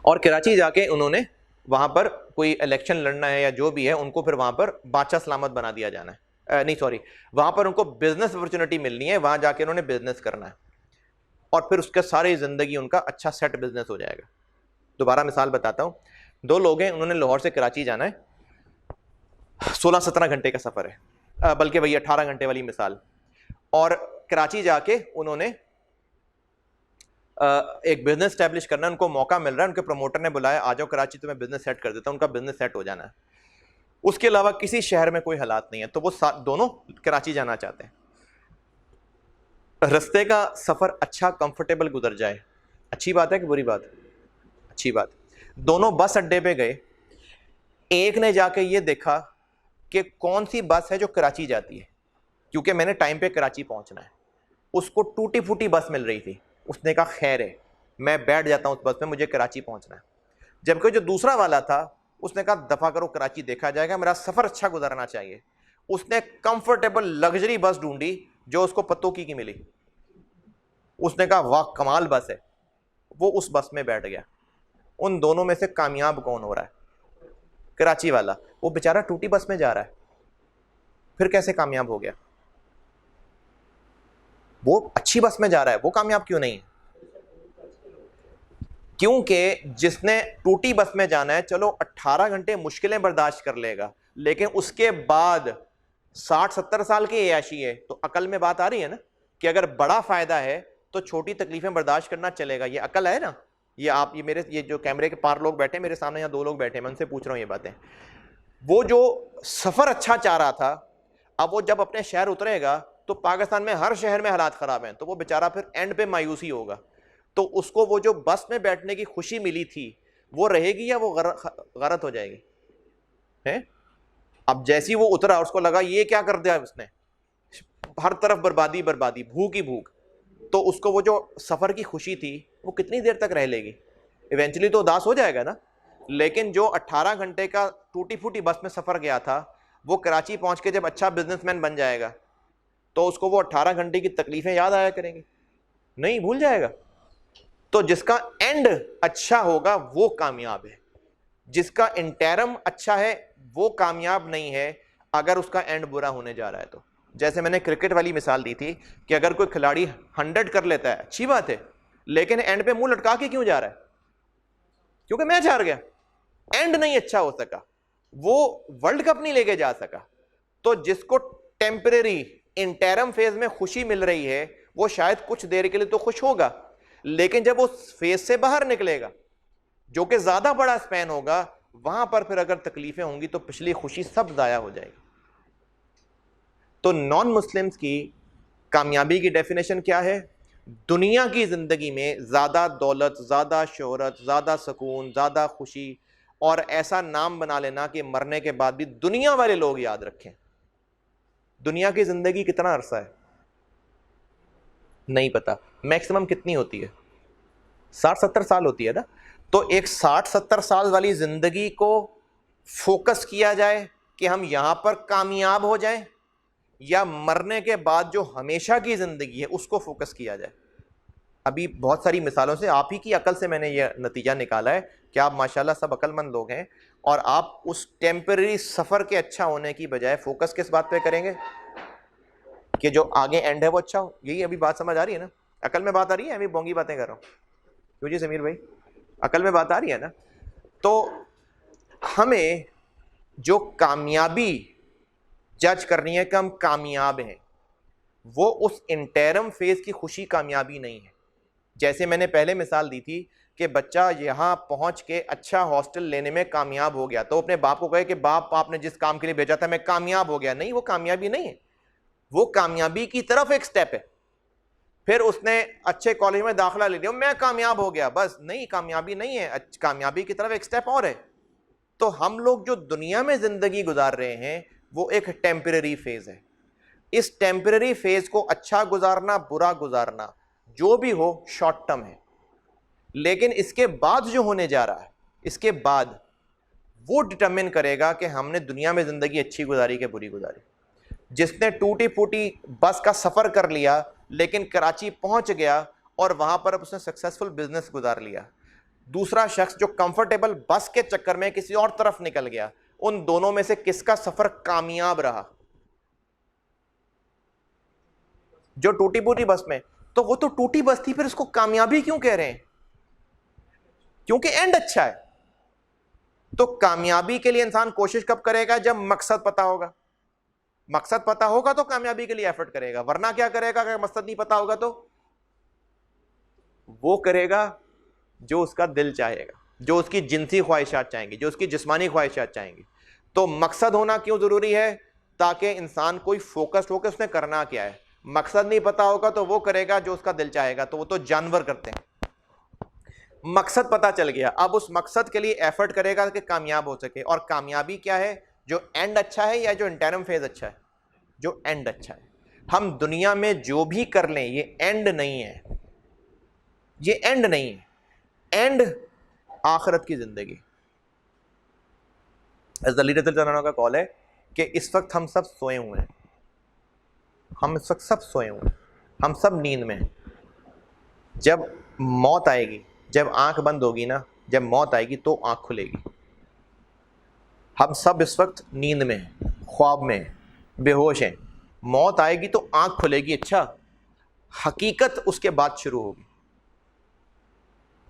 اور کراچی جا کے انہوں نے وہاں پر کوئی الیکشن لڑنا ہے یا جو بھی ہے, ان کو پھر وہاں پر بادشاہ سلامت بنا دیا جانا ہے, وہاں پر ان کو بزنس اپرچونٹی ملنی ہے, وہاں جا کے انہوں نے بزنس کرنا ہے, اور پھر اس کے ساری زندگی ان کا اچھا سیٹ بزنس ہو جائے گا. دوبارہ مثال بتاتا ہوں. دو لوگ ہیں, انہوں نے لاہور سے کراچی جانا ہے, 16-17 گھنٹے کا سفر ہے, بلکہ وہی 18 گھنٹے والی مثال. اور کراچی جا کے انہوں نے ایک بزنس اسٹیبلش کرنا ہے, ان کو موقع مل رہا ہے, ان کے پروموٹر نے بلایا آ جاؤ کراچی تمہیں بزنس سیٹ کر دیتا ہوں, ان کا بزنس سیٹ ہو جانا ہے. اس کے علاوہ کسی شہر میں کوئی حالات نہیں ہے, تو وہ دونوں کراچی جانا چاہتے ہیں. رستے کا سفر اچھا کمفرٹیبل گزر جائے, اچھی بات ہے کہ بری بات؟ اچھی بات. دونوں بس اڈے پہ گئے, ایک نے جا کے یہ دیکھا کہ کون سی بس ہے جو کراچی جاتی ہے, کیونکہ میں نے ٹائم پہ کراچی پہنچنا ہے. اس کو ٹوٹی پھوٹی بس مل رہی تھی, اس نے کہا خیر ہے میں بیٹھ جاتا ہوں اس بس میں, مجھے کراچی پہنچنا ہے. جبکہ جو دوسرا والا تھا اس نے کہا دفعہ کرو کراچی دیکھا جائے گا, میرا سفر اچھا گزرنا چاہیے. اس نے کمفرٹیبل لگژری بس ڈھونڈی جو اس کو پتوں کی ملی. اس نے کہا واہ کمال بس ہے, وہ اس بس میں بیٹھ گیا. ان دونوں میں سے کامیاب کون ہو رہا ہے؟ کراچی والا. وہ بیچارہ ٹوٹی بس میں جا رہا ہے, پھر کیسے کامیاب ہو گیا؟ وہ اچھی بس میں جا رہا ہے, وہ کامیاب کیوں نہیں ہے؟ کیونکہ جس نے ٹوٹی بس میں جانا ہے چلو 18 گھنٹے مشکلیں برداشت کر لے گا, لیکن اس کے بعد 60-70 سال کی عیاشی ہے. تو عقل میں بات آ رہی ہے نا کہ اگر بڑا فائدہ ہے تو چھوٹی تکلیفیں برداشت کرنا چلے گا. یہ عقل ہے نا. یہ جو کیمرے کے پار لوگ بیٹھے ہیں میرے سامنے, یہاں 2 لوگ بیٹھے ہیں, میں ان سے پوچھ رہا ہوں یہ باتیں. وہ جو سفر اچھا چاہ رہا تھا, اب وہ جب اپنے شہر اترے گا تو پاکستان میں ہر شہر میں حالات خراب ہیں, تو وہ بیچارہ پھر اینڈ پہ مایوسی ہوگا. تو اس کو وہ جو بس میں بیٹھنے کی خوشی ملی تھی وہ رہے گی یا وہ غلط ہو جائے گی؟ اب جیسی وہ اترا اس کو لگا یہ کیا کر دیا اس نے, ہر طرف بربادی بربادی, بھوک ہی بھوک. تو اس کو وہ جو سفر کی خوشی تھی وہ کتنی دیر تک رہ لے گی؟ ایونچولی تو اداس ہو جائے گا نا. لیکن جو 18 گھنٹے کا ٹوٹی پھوٹی بس میں سفر گیا تھا وہ کراچی پہنچ کے جب اچھا بزنس مین بن جائے گا تو اس کو وہ 18 گھنٹے کی تکلیفیں یاد آیا کریں گی؟ نہیں, بھول جائے گا. تو جس کا اینڈ اچھا ہوگا وہ کامیاب ہے, جس کا انٹرم اچھا ہے وہ کامیاب نہیں ہے اگر اس کا اینڈ برا ہونے جا رہا ہے. تو جیسے میں نے کرکٹ والی مثال دی تھی کہ اگر کوئی کھلاڑی 100 کر لیتا ہے اچھی بات ہے, لیکن اینڈ پہ منہ لٹکا کے کیوں جا رہا ہے؟ کیونکہ میچ ہار گیا, اینڈ نہیں اچھا ہو سکا, وہ ورلڈ کپ نہیں لے کے جا سکا. تو جس کو ٹیمپریری انٹرم فیز میں خوشی مل رہی ہے وہ شاید کچھ دیر کے لیے تو خوش ہوگا, لیکن جب وہ فیز سے باہر نکلے گا جو کہ زیادہ بڑا اسپین ہوگا, وہاں پر پھر اگر تکلیفیں ہوں گی تو پچھلی خوشی سب ضائع ہو جائے گی. تو نان مسلمز کی کامیابی کی ڈیفینیشن کیا ہے؟ دنیا کی زندگی میں زیادہ دولت, زیادہ شہرت, زیادہ سکون, زیادہ خوشی, اور ایسا نام بنا لینا کہ مرنے کے بعد بھی دنیا والے لوگ یاد رکھیں. دنیا کی زندگی کتنا عرصہ ہے نہیں پتا, میکسیمم کتنی ہوتی ہے؟ 60-70 سال ہوتی ہے نا. تو ایک 60-70 سال والی زندگی کو فوکس کیا جائے کہ ہم یہاں پر کامیاب ہو جائیں, یا مرنے کے بعد جو ہمیشہ کی زندگی ہے اس کو فوکس کیا جائے. ابھی بہت ساری مثالوں سے, آپ ہی کی عقل سے میں نے یہ نتیجہ نکالا ہے کہ آپ ماشاءاللہ سب عقل مند لوگ ہیں, اور آپ اس ٹیمپرری سفر کے اچھا ہونے کی بجائے فوکس کس بات پہ کریں گے کہ جو آگے اینڈ ہے وہ اچھا ہو. یہی ابھی بات سمجھ آ رہی ہے نا؟ عقل میں بات آ رہی ہے, ابھی بونگی باتیں کر رہا ہوں کیوں جی سمیر بھائی؟ عقل میں بات آ رہی ہے نا؟ تو ہمیں جو کامیابی جج کرنی ہے کہ ہم کامیاب ہیں، وہ اس انٹرم فیز کی خوشی کامیابی نہیں ہے. جیسے میں نے پہلے مثال دی تھی کہ بچہ یہاں پہنچ کے اچھا ہاسٹل لینے میں کامیاب ہو گیا تو اپنے باپ کو کہے کہ باپ آپ نے جس کام کے لیے بھیجا تھا میں کامیاب ہو گیا. نہیں، وہ کامیابی نہیں ہے، وہ کامیابی کی طرف ایک سٹیپ ہے. پھر اس نے اچھے کالج میں داخلہ لے لیا میں کامیاب ہو گیا، بس نہیں، کامیابی نہیں ہے، کامیابی کی طرف ایک سٹیپ اور ہے. تو ہم لوگ جو دنیا میں زندگی گزار رہے ہیں وہ ایک ٹیمپرری فیز ہے. اس ٹیمپرری فیز کو اچھا گزارنا برا گزارنا جو بھی ہو شارٹ ٹرم ہے، لیکن اس کے بعد جو ہونے جا رہا ہے اس کے بعد وہ ڈٹرمن کرے گا کہ ہم نے دنیا میں زندگی اچھی گزاری کہ بری گزاری. جس نے ٹوٹی پھوٹی بس کا سفر کر لیا لیکن کراچی پہنچ گیا اور وہاں پر اب اس نے سکسیسفل بزنس گزار لیا، دوسرا شخص جو کمفرٹیبل بس کے چکر میں کسی اور طرف نکل گیا، ان دونوں میں سے کس کا سفر کامیاب رہا؟ جو ٹوٹی پھوٹی بس میں. تو وہ تو ٹوٹی بس تھی، پھر اس کو کامیابی کیوں کہہ رہے ہیں؟ کیونکہ اینڈ اچھا ہے. تو کامیابی کے لیے انسان کوشش کب کرے گا؟ جب مقصد پتا ہوگا. مقصد پتا ہوگا تو کامیابی کے لیے ایفرٹ کرے گا، ورنہ کیا کرے گا؟ اگر مقصد نہیں پتا ہوگا تو وہ کرے گا جو اس کا دل چاہے گا، جو اس کی جنسی خواہشات چاہیں گی، جو اس کی جسمانی خواہشات چاہیں گی. تو مقصد ہونا کیوں ضروری ہے؟ تاکہ انسان کوئی فوکس ہو کہ اس نے کرنا کیا ہے. مقصد نہیں پتا ہوگا تو وہ کرے گا جو اس کا دل چاہے گا، تو وہ تو جانور کرتے ہیں. مقصد پتا چل گیا، اب اس مقصد کے لیے ایفرٹ کرے گا کہ کامیاب ہو سکے. اور کامیابی کیا ہے؟ جو اینڈ اچھا ہے یا جو انٹرم فیز اچھا ہے؟ جو اینڈ اچھا ہے. ہم دنیا میں جو بھی کر لیں یہ اینڈ نہیں ہے، یہ اینڈ نہیں ہے. اینڈ آخرت کی زندگی. حضرت علی رضی اللہ عنہ کا قول ہے کہ اس وقت ہم سب سوئے ہوئے ہیں، ہم اس وقت سب سوئے ہوئے ہیں، ہم سب نیند میں ہیں. جب موت آئے گی، جب آنکھ بند ہوگی نا، جب موت آئے گی تو آنکھ کھلے گی. ہم سب اس وقت نیند میں ہیں، خواب میں ہیں، بے ہوش ہیں. موت آئے گی تو آنکھ کھلے گی. اچھا، حقیقت اس کے بعد شروع ہوگی.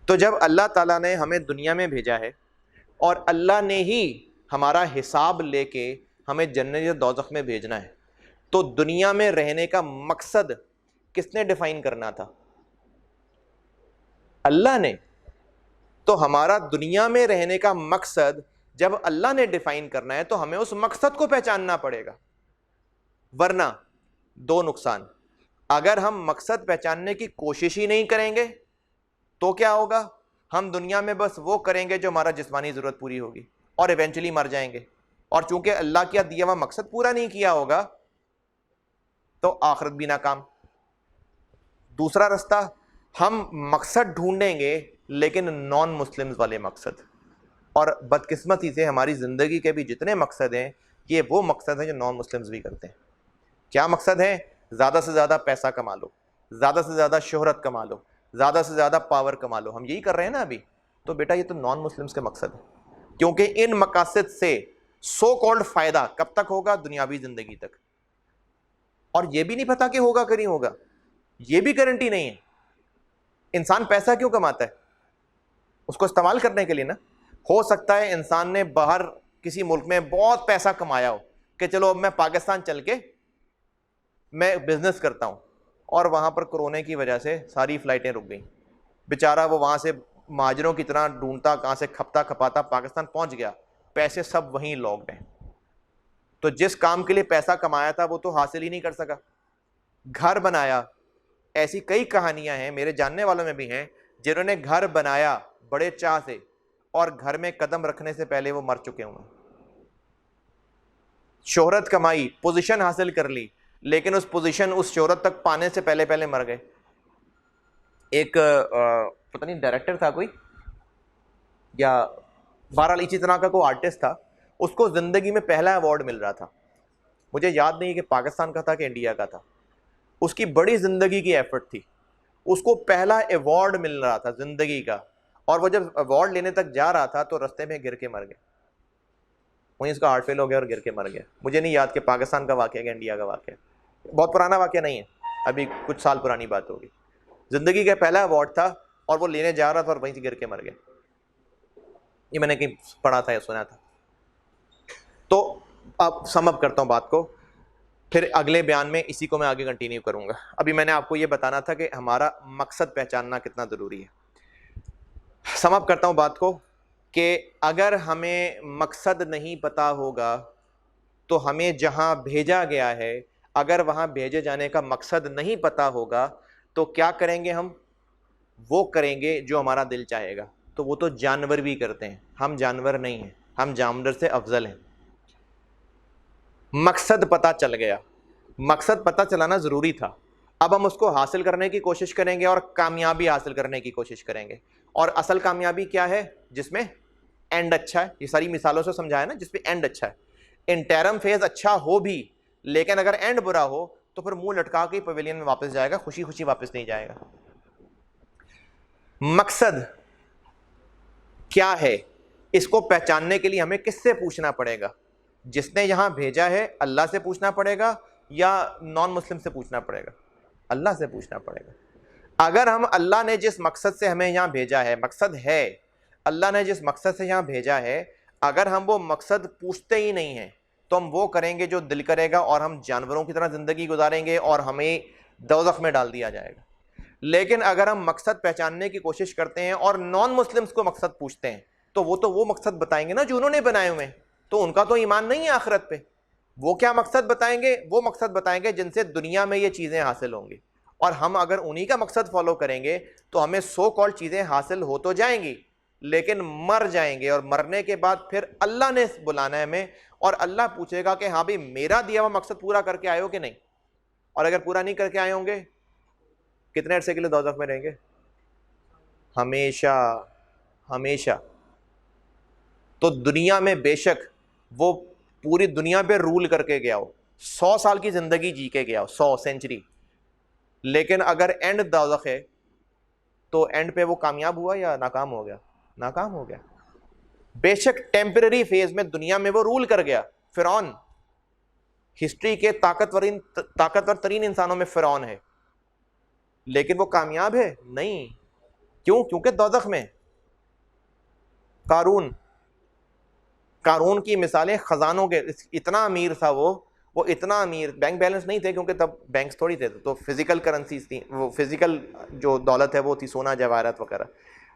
تو جب اللہ تعالیٰ نے ہمیں دنیا میں بھیجا ہے اور اللہ نے ہی ہمارا حساب لے کے ہمیں جنت یا دوزخ میں بھیجنا ہے، تو دنیا میں رہنے کا مقصد کس نے ڈیفائن کرنا تھا؟ اللہ نے. تو ہمارا دنیا میں رہنے کا مقصد جب اللہ نے ڈیفائن کرنا ہے تو ہمیں اس مقصد کو پہچاننا پڑے گا. ورنہ دو نقصان: اگر ہم مقصد پہچاننے کی کوشش ہی نہیں کریں گے تو کیا ہوگا؟ ہم دنیا میں بس وہ کریں گے جو ہمارا جسمانی ضرورت پوری ہوگی اور ایونچولی مر جائیں گے. اور چونکہ اللہ کا دیا ہوا مقصد پورا نہیں کیا ہوگا تو آخرت بھی ناکام. دوسرا رستہ، ہم مقصد ڈھونڈیں گے لیکن نان مسلمز والے مقصد. اور بدقسمتی سے ہماری زندگی کے بھی جتنے مقصد ہیں یہ وہ مقصد ہیں جو نان مسلمز بھی کرتے ہیں. کیا مقصد ہے؟ زیادہ سے زیادہ پیسہ کما لو، زیادہ سے زیادہ شہرت کما لو، زیادہ سے زیادہ پاور کما لو. ہم یہی کر رہے ہیں نا ابھی. تو بیٹا یہ تو نان مسلمز کے مقصد ہے، کیونکہ ان مقاصد سے سو کالڈ فائدہ کب تک ہوگا؟ دنیاوی زندگی تک. اور یہ بھی نہیں پتا کہ ہوگا کہ نہیں ہوگا، یہ بھی گارنٹی نہیں ہے. انسان پیسہ کیوں کماتا ہے؟ اس کو استعمال کرنے کے لیے نا. ہو سکتا ہے انسان نے باہر کسی ملک میں بہت پیسہ کمایا ہو کہ چلو اب میں پاکستان چل کے میں بزنس کرتا ہوں، اور وہاں پر کورونا کی وجہ سے ساری فلائٹیں رک گئیں. بیچارہ وہ وہاں سے مہاجروں کی طرح ڈھونڈتا کہاں سے کھپتا کھپاتا پاکستان پہنچ گیا، پیسے سب وہیں لاکڈ ہیں. تو جس کام کے لیے پیسہ کمایا تھا وہ تو حاصل ہی نہیں کر سکا. گھر بنایا، ایسی کئی کہانیاں ہیں، میرے جاننے والوں میں بھی ہیں جنہوں نے گھر بنایا بڑے چاہ سے اور گھر میں قدم رکھنے سے پہلے وہ مر چکے ہوئے. شہرت کمائی، پوزیشن حاصل کر لی، لیکن اس پوزیشن اس شہرت تک پانے سے پہلے پہلے مر گئے. ایک پتہ نہیں ڈائریکٹر تھا کوئی یا بہرحال اسی طرح کا کوئی آرٹسٹ تھا، اس کو زندگی میں پہلا ایوارڈ مل رہا تھا. مجھے یاد نہیں کہ پاکستان کا تھا کہ انڈیا کا تھا. اس کی بڑی زندگی کی ایفرٹ تھی، اس کو پہلا ایوارڈ مل رہا تھا زندگی کا، اور وہ جب ایوارڈ لینے تک جا رہا تھا تو رستے میں گر کے مر گیا. وہیں اس کا ہارٹ فیل ہو گیا اور گر کے مر گیا. مجھے نہیں یاد کہ پاکستان کا واقعہ کہ انڈیا کا واقعہ، بہت پرانا واقعہ نہیں ہے، ابھی کچھ سال پرانی بات ہوگی. زندگی کا پہلا ایوارڈ تھا اور وہ لینے جا رہا تھا اور وہیں سے گر کے مر گیا. یہ میں نے کہیں پڑھا تھا یا سنا تھا. تو اب سم اپ کرتا ہوں بات کو, پھر اگلے بیان میں اسی کو میں آگے کنٹینیو کروں گا. ابھی میں نے آپ کو یہ بتانا تھا کہ ہمارا مقصد پہچاننا کتنا ضروری ہے. سم اپ کرتا ہوں بات کو کہ اگر ہمیں مقصد نہیں پتا ہوگا تو ہمیں جہاں بھیجا گیا ہے اگر وہاں بھیجے جانے کا مقصد نہیں پتا ہوگا تو کیا کریں گے؟ ہم وہ کریں گے جو ہمارا دل چاہے گا. تو وہ تو جانور بھی کرتے ہیں, ہم جانور نہیں ہیں, ہم جانور سے افضل ہیں. مقصد پتہ چل گیا, مقصد پتہ چلانا ضروری تھا. اب ہم اس کو حاصل کرنے کی کوشش کریں گے اور کامیابی حاصل کرنے کی کوشش کریں گے. اور اصل کامیابی کیا ہے؟ جس میں اینڈ اچھا ہے. یہ ساری مثالوں سے سمجھایا نا, جس میں اینڈ اچھا ہے. انٹرم فیز اچھا ہو بھی, لیکن اگر اینڈ برا ہو تو پھر منہ لٹکا کے پویلین میں واپس جائے گا, خوشی خوشی واپس نہیں جائے گا. مقصد کیا ہے اس کو پہچاننے کے لیے ہمیں کس سے پوچھنا پڑے گا؟ جس نے یہاں بھیجا ہے اللہ سے پوچھنا پڑے گا یا نان مسلم سے پوچھنا پڑے گا؟ اللہ سے پوچھنا پڑے گا. اگر ہم اللہ نے جس مقصد سے ہمیں یہاں بھیجا ہے, مقصد ہے اللہ نے جس مقصد سے یہاں بھیجا ہے, اگر ہم وہ مقصد پوچھتے ہی نہیں ہیں تو ہم وہ کریں گے جو دل کرے گا اور ہم جانوروں کی طرح زندگی گزاریں گے اور ہمیں دوزخ میں ڈال دیا جائے گا. لیکن اگر ہم مقصد پہچاننے کی کوشش کرتے ہیں اور نان مسلمز کو مقصد پوچھتے ہیں تو وہ مقصد بتائیں گے نا جو انہوں نے بنائے ہوئے ہیں. تو ان کا تو ایمان نہیں ہے آخرت پہ. وہ کیا مقصد بتائیں گے؟ وہ مقصد بتائیں گے جن سے دنیا میں یہ چیزیں حاصل ہوں گی. اور ہم اگر انہی کا مقصد فالو کریں گے تو ہمیں سو کال چیزیں حاصل ہو تو جائیں گی, لیکن مر جائیں گے. اور مرنے کے بعد پھر اللہ نے بلانا ہے ہمیں, اور اللہ پوچھے گا کہ ہاں بھی میرا دیا ہوا مقصد پورا کر کے آئے ہو کہ نہیں؟ اور اگر پورا نہیں کر کے آئے ہوں گے کتنے عرصے کے لیے دوزخ میں رہیں گے؟ ہمیشہ ہمیشہ. تو دنیا میں بے شک وہ پوری دنیا پہ رول کر کے گیا ہو, 100 سال کی زندگی جی کے گیا ہو, 100 سینچری, لیکن اگر اینڈ دوزخ ہے تو اینڈ پہ وہ کامیاب ہوا یا ناکام ہو گیا؟ ناکام ہو گیا. بے شک ٹیمپرری فیز میں دنیا میں وہ رول کر گیا. فرعون ہسٹری کے طاقتور ترین انسانوں میں فرعون ہے, لیکن وہ کامیاب ہے نہیں. کیوں؟ کیونکہ دوزخ میں. قارون کی مثالیں خزانوں کے, اتنا امیر تھا وہ اتنا امیر, بینک بیلنس نہیں تھے کیونکہ تب بینکس تھوڑی تھے, تو فزیکل کرنسیز تھیں, وہ فزیکل جو دولت ہے وہ تھی سونا جواہرات وغیرہ.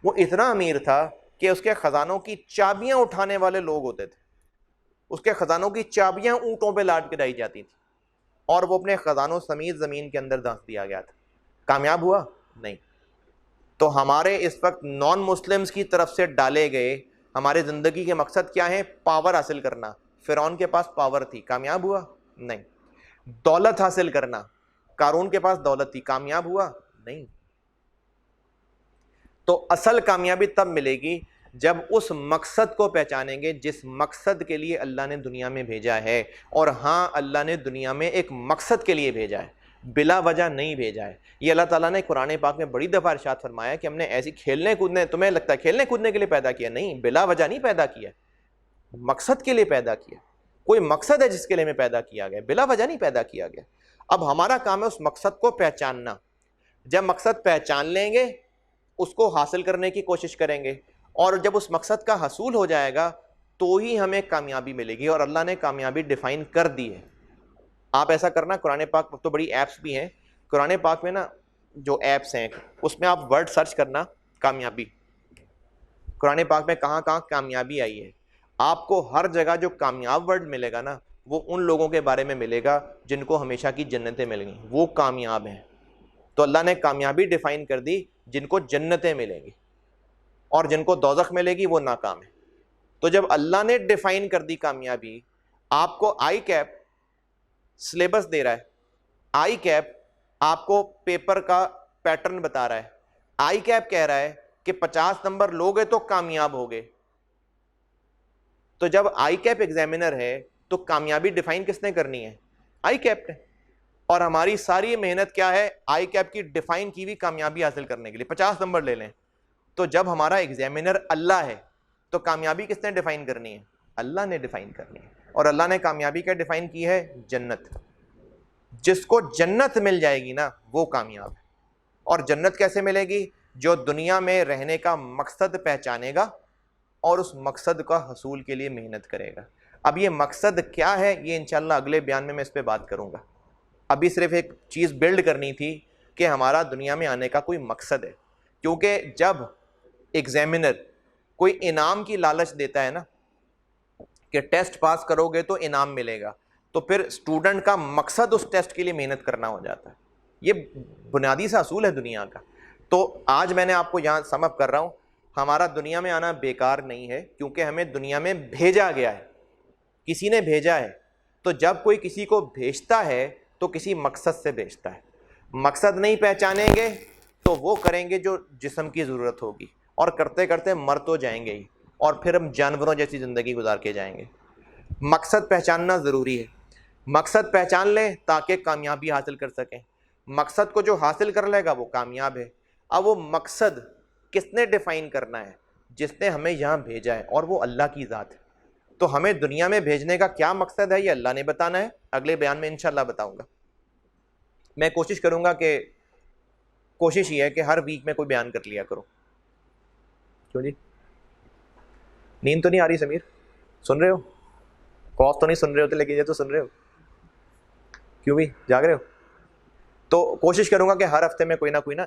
وہ اتنا امیر تھا کہ اس کے خزانوں کی چابیاں اٹھانے والے لوگ ہوتے تھے. اس کے خزانوں کی چابیاں اونٹوں پہ لاٹ کے لائی جاتی تھیں, اور وہ اپنے خزانوں سمیت زمین کے اندر دھانس دیا گیا تھا. کامیاب ہوا؟ نہیں. تو ہمارے اس وقت نان مسلمز کی طرف سے ڈالے گئے ہمارے زندگی کے مقصد کیا ہیں؟ پاور حاصل کرنا. فرعون کے پاس پاور تھی, کامیاب ہوا؟ نہیں. دولت حاصل کرنا, قارون کے پاس دولت تھی, کامیاب ہوا؟ نہیں. تو اصل کامیابی تب ملے گی جب اس مقصد کو پہچانیں گے جس مقصد کے لیے اللہ نے دنیا میں بھیجا ہے. اور ہاں, اللہ نے دنیا میں ایک مقصد کے لیے بھیجا ہے, بلا وجہ نہیں بھیجا ہے. یہ اللہ تعالیٰ نے قرآن پاک میں بڑی دفعہ ارشاد فرمایا کہ ہم نے ایسی کھیلنے کودنے, تمہیں لگتا ہے کھیلنے کودنے کے لیے پیدا کیا؟ نہیں, بلا وجہ نہیں پیدا کیا, مقصد کے لیے پیدا کیا. کوئی مقصد ہے جس کے لیے ہمیں پیدا کیا گیا, بلا وجہ نہیں پیدا کیا گیا. اب ہمارا کام ہے اس مقصد کو پہچاننا. جب مقصد پہچان لیں گے اس کو حاصل کرنے کی کوشش کریں گے, اور جب اس مقصد کا حصول ہو جائے گا تو ہی ہمیں کامیابی ملے گی. اور اللہ نے کامیابی ڈیفائن کر دی ہے. آپ ایسا کرنا, قرآن پاک تو بڑی ایپس بھی ہیں, قرآن پاک میں نا جو ایپس ہیں اس میں آپ ورڈ سرچ کرنا کامیابی. قرآن پاک میں کہاں کہاں کامیابی آئی ہے, آپ کو ہر جگہ جو کامیاب ورڈ ملے گا نا وہ ان لوگوں کے بارے میں ملے گا جن کو ہمیشہ کی جنتیں مل گئیں, وہ کامیاب ہیں. تو اللہ نے کامیابی ڈیفائن کر دی, جن کو جنتیں ملیں گی اور جن کو دوزخ ملے گی وہ ناکام ہے. تو جب اللہ نے ڈیفائن کر دی کامیابی, آپ کو آئی کیپ سلیبس دے رہا ہے, آئی کیپ آپ کو پیپر کا پیٹرن بتا رہا ہے, آئی کیپ کہہ رہا ہے کہ 50 نمبر لوگے تو کامیاب ہوگے. تو جب آئی کیپ ایگزامینر ہے تو کامیابی ڈیفائن کس نے کرنی ہے؟ آئی کیپ نے. اور ہماری ساری محنت کیا ہے؟ آئی کیپ کی ڈیفائن کی ہوئی کامیابی حاصل کرنے کے لیے. 50 نمبر لے لیں. تو جب ہمارا ایگزامینر اللہ ہے تو کامیابی کس نے ڈیفائن کرنی ہے؟ اللہ نے ڈیفائن کرنی ہے. اور اللہ نے کامیابی کیا ڈیفائن کی ہے؟ جنت. جس کو جنت مل جائے گی نا وہ کامیاب ہے. اور جنت کیسے ملے گی؟ جو دنیا میں رہنے کا مقصد پہچانے گا اور اس مقصد کا حصول کے لیے محنت کرے گا۔ اب یہ مقصد کیا ہے یہ انشاءاللہ اگلے بیان میں اس پہ بات کروں گا۔ ابھی صرف ایک چیز بلڈ کرنی تھی کہ ہمارا دنیا میں آنے کا کوئی مقصد ہے، کیونکہ جب ایگزامینر کوئی انعام کی لالچ دیتا ہے نا کہ ٹیسٹ پاس کرو گے تو انعام ملے گا، تو پھر اسٹوڈنٹ کا مقصد اس ٹیسٹ کے لیے محنت کرنا ہو جاتا ہے۔ یہ بنیادی سا اصول ہے دنیا کا۔ تو آج میں نے آپ کو یہاں سم اپ کر رہا ہوں، ہمارا دنیا میں آنا بیکار نہیں ہے، کیونکہ ہمیں دنیا میں بھیجا گیا ہے، کسی نے بھیجا ہے۔ تو جب کوئی کسی کو بھیجتا ہے تو کسی مقصد سے بھیجتا ہے۔ مقصد نہیں پہچانیں گے تو وہ کریں گے جو جسم کی ضرورت ہوگی، اور کرتے کرتے مر تو جائیں گے ہی، اور پھر ہم جانوروں جیسی زندگی گزار کے جائیں گے۔ مقصد پہچاننا ضروری ہے۔ مقصد پہچان لیں تاکہ کامیابی حاصل کر سکیں۔ مقصد کو جو حاصل کر لے گا وہ کامیاب ہے۔ اب وہ مقصد کس نے ڈیفائن کرنا ہے؟ جس نے ہمیں یہاں بھیجا ہے، اور وہ اللہ کی ذات ہے۔ تو ہمیں دنیا میں بھیجنے کا کیا مقصد ہے یہ اللہ نے بتانا ہے، اگلے بیان میں انشاءاللہ بتاؤں گا۔ میں کوشش کروں گا کہ کوشش یہ ہے کہ ہر ویک میں کوئی بیان کر لیا کرو۔ کیوں جی نیند تو نہیں آ رہی سمیر؟ سن رہے ہو؟ کاف تو نہیں سن رہے ہوتے لیکن یہ تو سن رہے ہو، کیوں بھی جاگ رہے ہو؟ تو کوشش کروں گا کہ ہر ہفتے میں کوئی نہ کوئی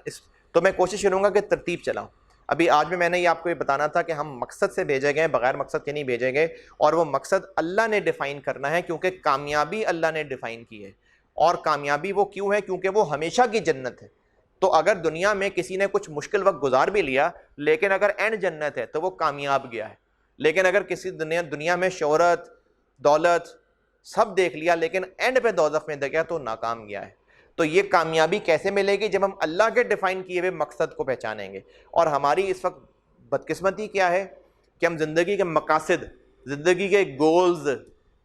تو میں کوشش کروں گا کہ ترتیب چلاؤں۔ ابھی آج میں نے یہ آپ کو یہ بتانا تھا کہ ہم مقصد سے بھیجے گئے، بغیر مقصد کے نہیں بھیجے گئے، اور وہ مقصد اللہ نے ڈیفائن کرنا ہے، کیونکہ کامیابی اللہ نے ڈیفائن کی ہے۔ اور کامیابی وہ کیوں ہے؟ کیونکہ وہ ہمیشہ کی جنت ہے۔ تو اگر دنیا میں کسی نے کچھ مشکل وقت گزار بھی لیا، لیکن اگر اینڈ جنت ہے تو وہ کامیاب گیا ہے۔ لیکن اگر کسی دنیا میں شہرت، دولت سب دیکھ لیا لیکن اینڈ پہ دوزخ میں گیا تو ناکام گیا ہے۔ تو یہ کامیابی کیسے ملے گی؟ جب ہم اللہ کے ڈیفائن کیے ہوئے مقصد کو پہچانیں گے۔ اور ہماری اس وقت بدقسمتی کیا ہے کہ ہم زندگی کے مقاصد، زندگی کے گولز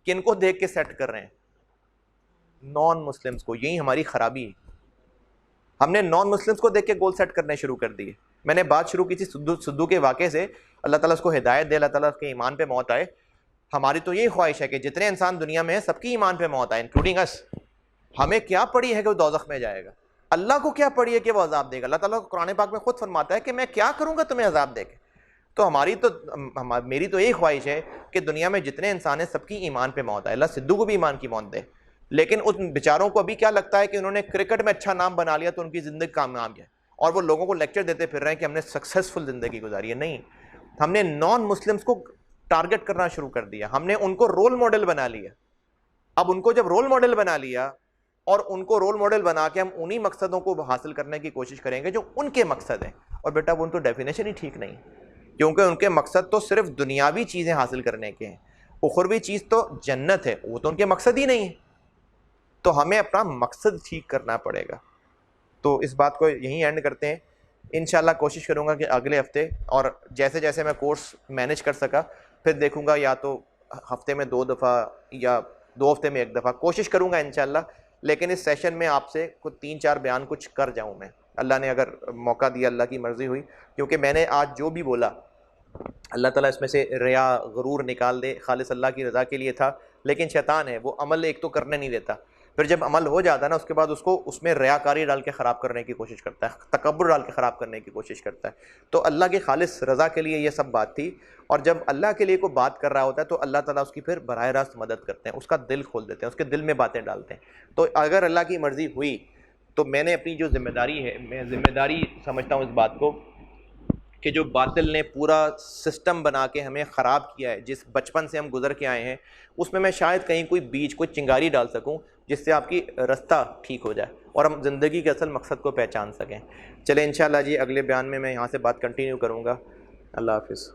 کن کو دیکھ کے سیٹ کر رہے ہیں؟ نان مسلمز کو۔ یہی ہماری خرابی ہے، ہم نے نان مسلمز کو دیکھ کے گول سیٹ کرنے شروع کر دیے۔ میں نے بات شروع کی تھی سدھو کے واقعے سے، اللہ تعالیٰ اس کو ہدایت دے، اللہ تعالیٰ اس کے ایمان پہ موت آئے۔ ہماری تو یہی خواہش ہے کہ جتنے انسان دنیا میں ہیں سب کی ایمان پہ موت آئے، انکلوڈنگ اس۔ ہمیں کیا پڑی ہے کہ وہ دوزخ میں جائے گا؟ اللہ کو کیا پڑی ہے کہ وہ عذاب دے گا؟ اللہ تعالیٰ قرآن پاک میں خود فرماتا ہے کہ میں کیا کروں گا تمہیں عذاب دے کے۔ تو میری تو یہی خواہش ہے کہ دنیا میں جتنے انسان ہیں سب کی ایمان پہ موت آئے، اللہ سدھو کو بھی ایمان کی موت دے۔ لیکن ان بیچاروں کو ابھی کیا لگتا ہے کہ انہوں نے کرکٹ میں اچھا نام بنا لیا تو ان کی زندگی کامیاب ہے، اور وہ لوگوں کو لیکچر دیتے پھر رہے ہیں کہ ہم نے سکسیسفل زندگی گزاری ہے۔ نہیں، ہم نے نان مسلمز کو ٹارگٹ کرنا شروع کر دیا، ہم نے ان کو رول ماڈل بنا لیا۔ اب ان کو جب رول ماڈل بنا لیا، اور ان کو رول ماڈل بنا کے ہم انہی مقصدوں کو حاصل کرنے کی کوشش کریں گے جو ان کے مقصد ہیں، اور بیٹا وہ ان تو ڈیفینیشن ہی ٹھیک نہیں، کیونکہ ان کے مقصد تو صرف دنیاوی چیزیں حاصل کرنے کے ہیں، اخروی چیز تو جنت ہے، وہ تو ان کے مقصد ہی نہیں ہے۔ تو ہمیں اپنا مقصد ٹھیک کرنا پڑے گا۔ تو اس بات کو یہیں اینڈ کرتے ہیں۔ انشاءاللہ کوشش کروں گا کہ اگلے ہفتے، اور جیسے جیسے میں کورس مینیج کر سکا پھر دیکھوں گا، یا تو ہفتے میں 2 دفعہ یا 2 ہفتے میں 1 دفعہ کوشش کروں گا انشاءاللہ۔ لیکن اس سیشن میں آپ سے کچھ 3-4 بیان کچھ کر جاؤں میں، اللہ نے اگر موقع دیا، اللہ کی مرضی ہوئی، کیونکہ میں نے آج جو بھی بولا اللہ تعالیٰ اس میں سے ریا، غرور نکال دے، خالص اللہ کی رضا کے لیے تھا۔ لیکن شیطان ہے، وہ عمل ایک تو کرنے نہیں دیتا، پھر جب عمل ہو جاتا ہے نا اس کے بعد اس میں ریاکاری ڈال کے خراب کرنے کی کوشش کرتا ہے، تکبر ڈال کے خراب کرنے کی کوشش کرتا ہے۔ تو اللہ کی خالص رضا کے لیے یہ سب بات تھی، اور جب اللہ کے لیے کوئی بات کر رہا ہوتا ہے تو اللہ تعالیٰ اس کی پھر براہ راست مدد کرتے ہیں، اس کا دل کھول دیتے ہیں، اس کے دل میں باتیں ڈالتے ہیں۔ تو اگر اللہ کی مرضی ہوئی تو میں نے اپنی جو ذمہ داری ہے، میں ذمہ داری سمجھتا ہوں اس بات کو کہ جو باطل نے پورا سسٹم بنا کے ہمیں خراب کیا ہے، جس بچپن سے ہم گزر کے آئے ہیں، اس میں شاید کہیں کوئی بیج، کوئی چنگاری ڈال سکوں جس سے آپ کی رستہ ٹھیک ہو جائے اور ہم زندگی کے اصل مقصد کو پہچان سکیں۔ چلیں انشاءاللہ جی اگلے بیان میں یہاں سے بات کنٹینیو کروں گا۔ اللہ حافظ۔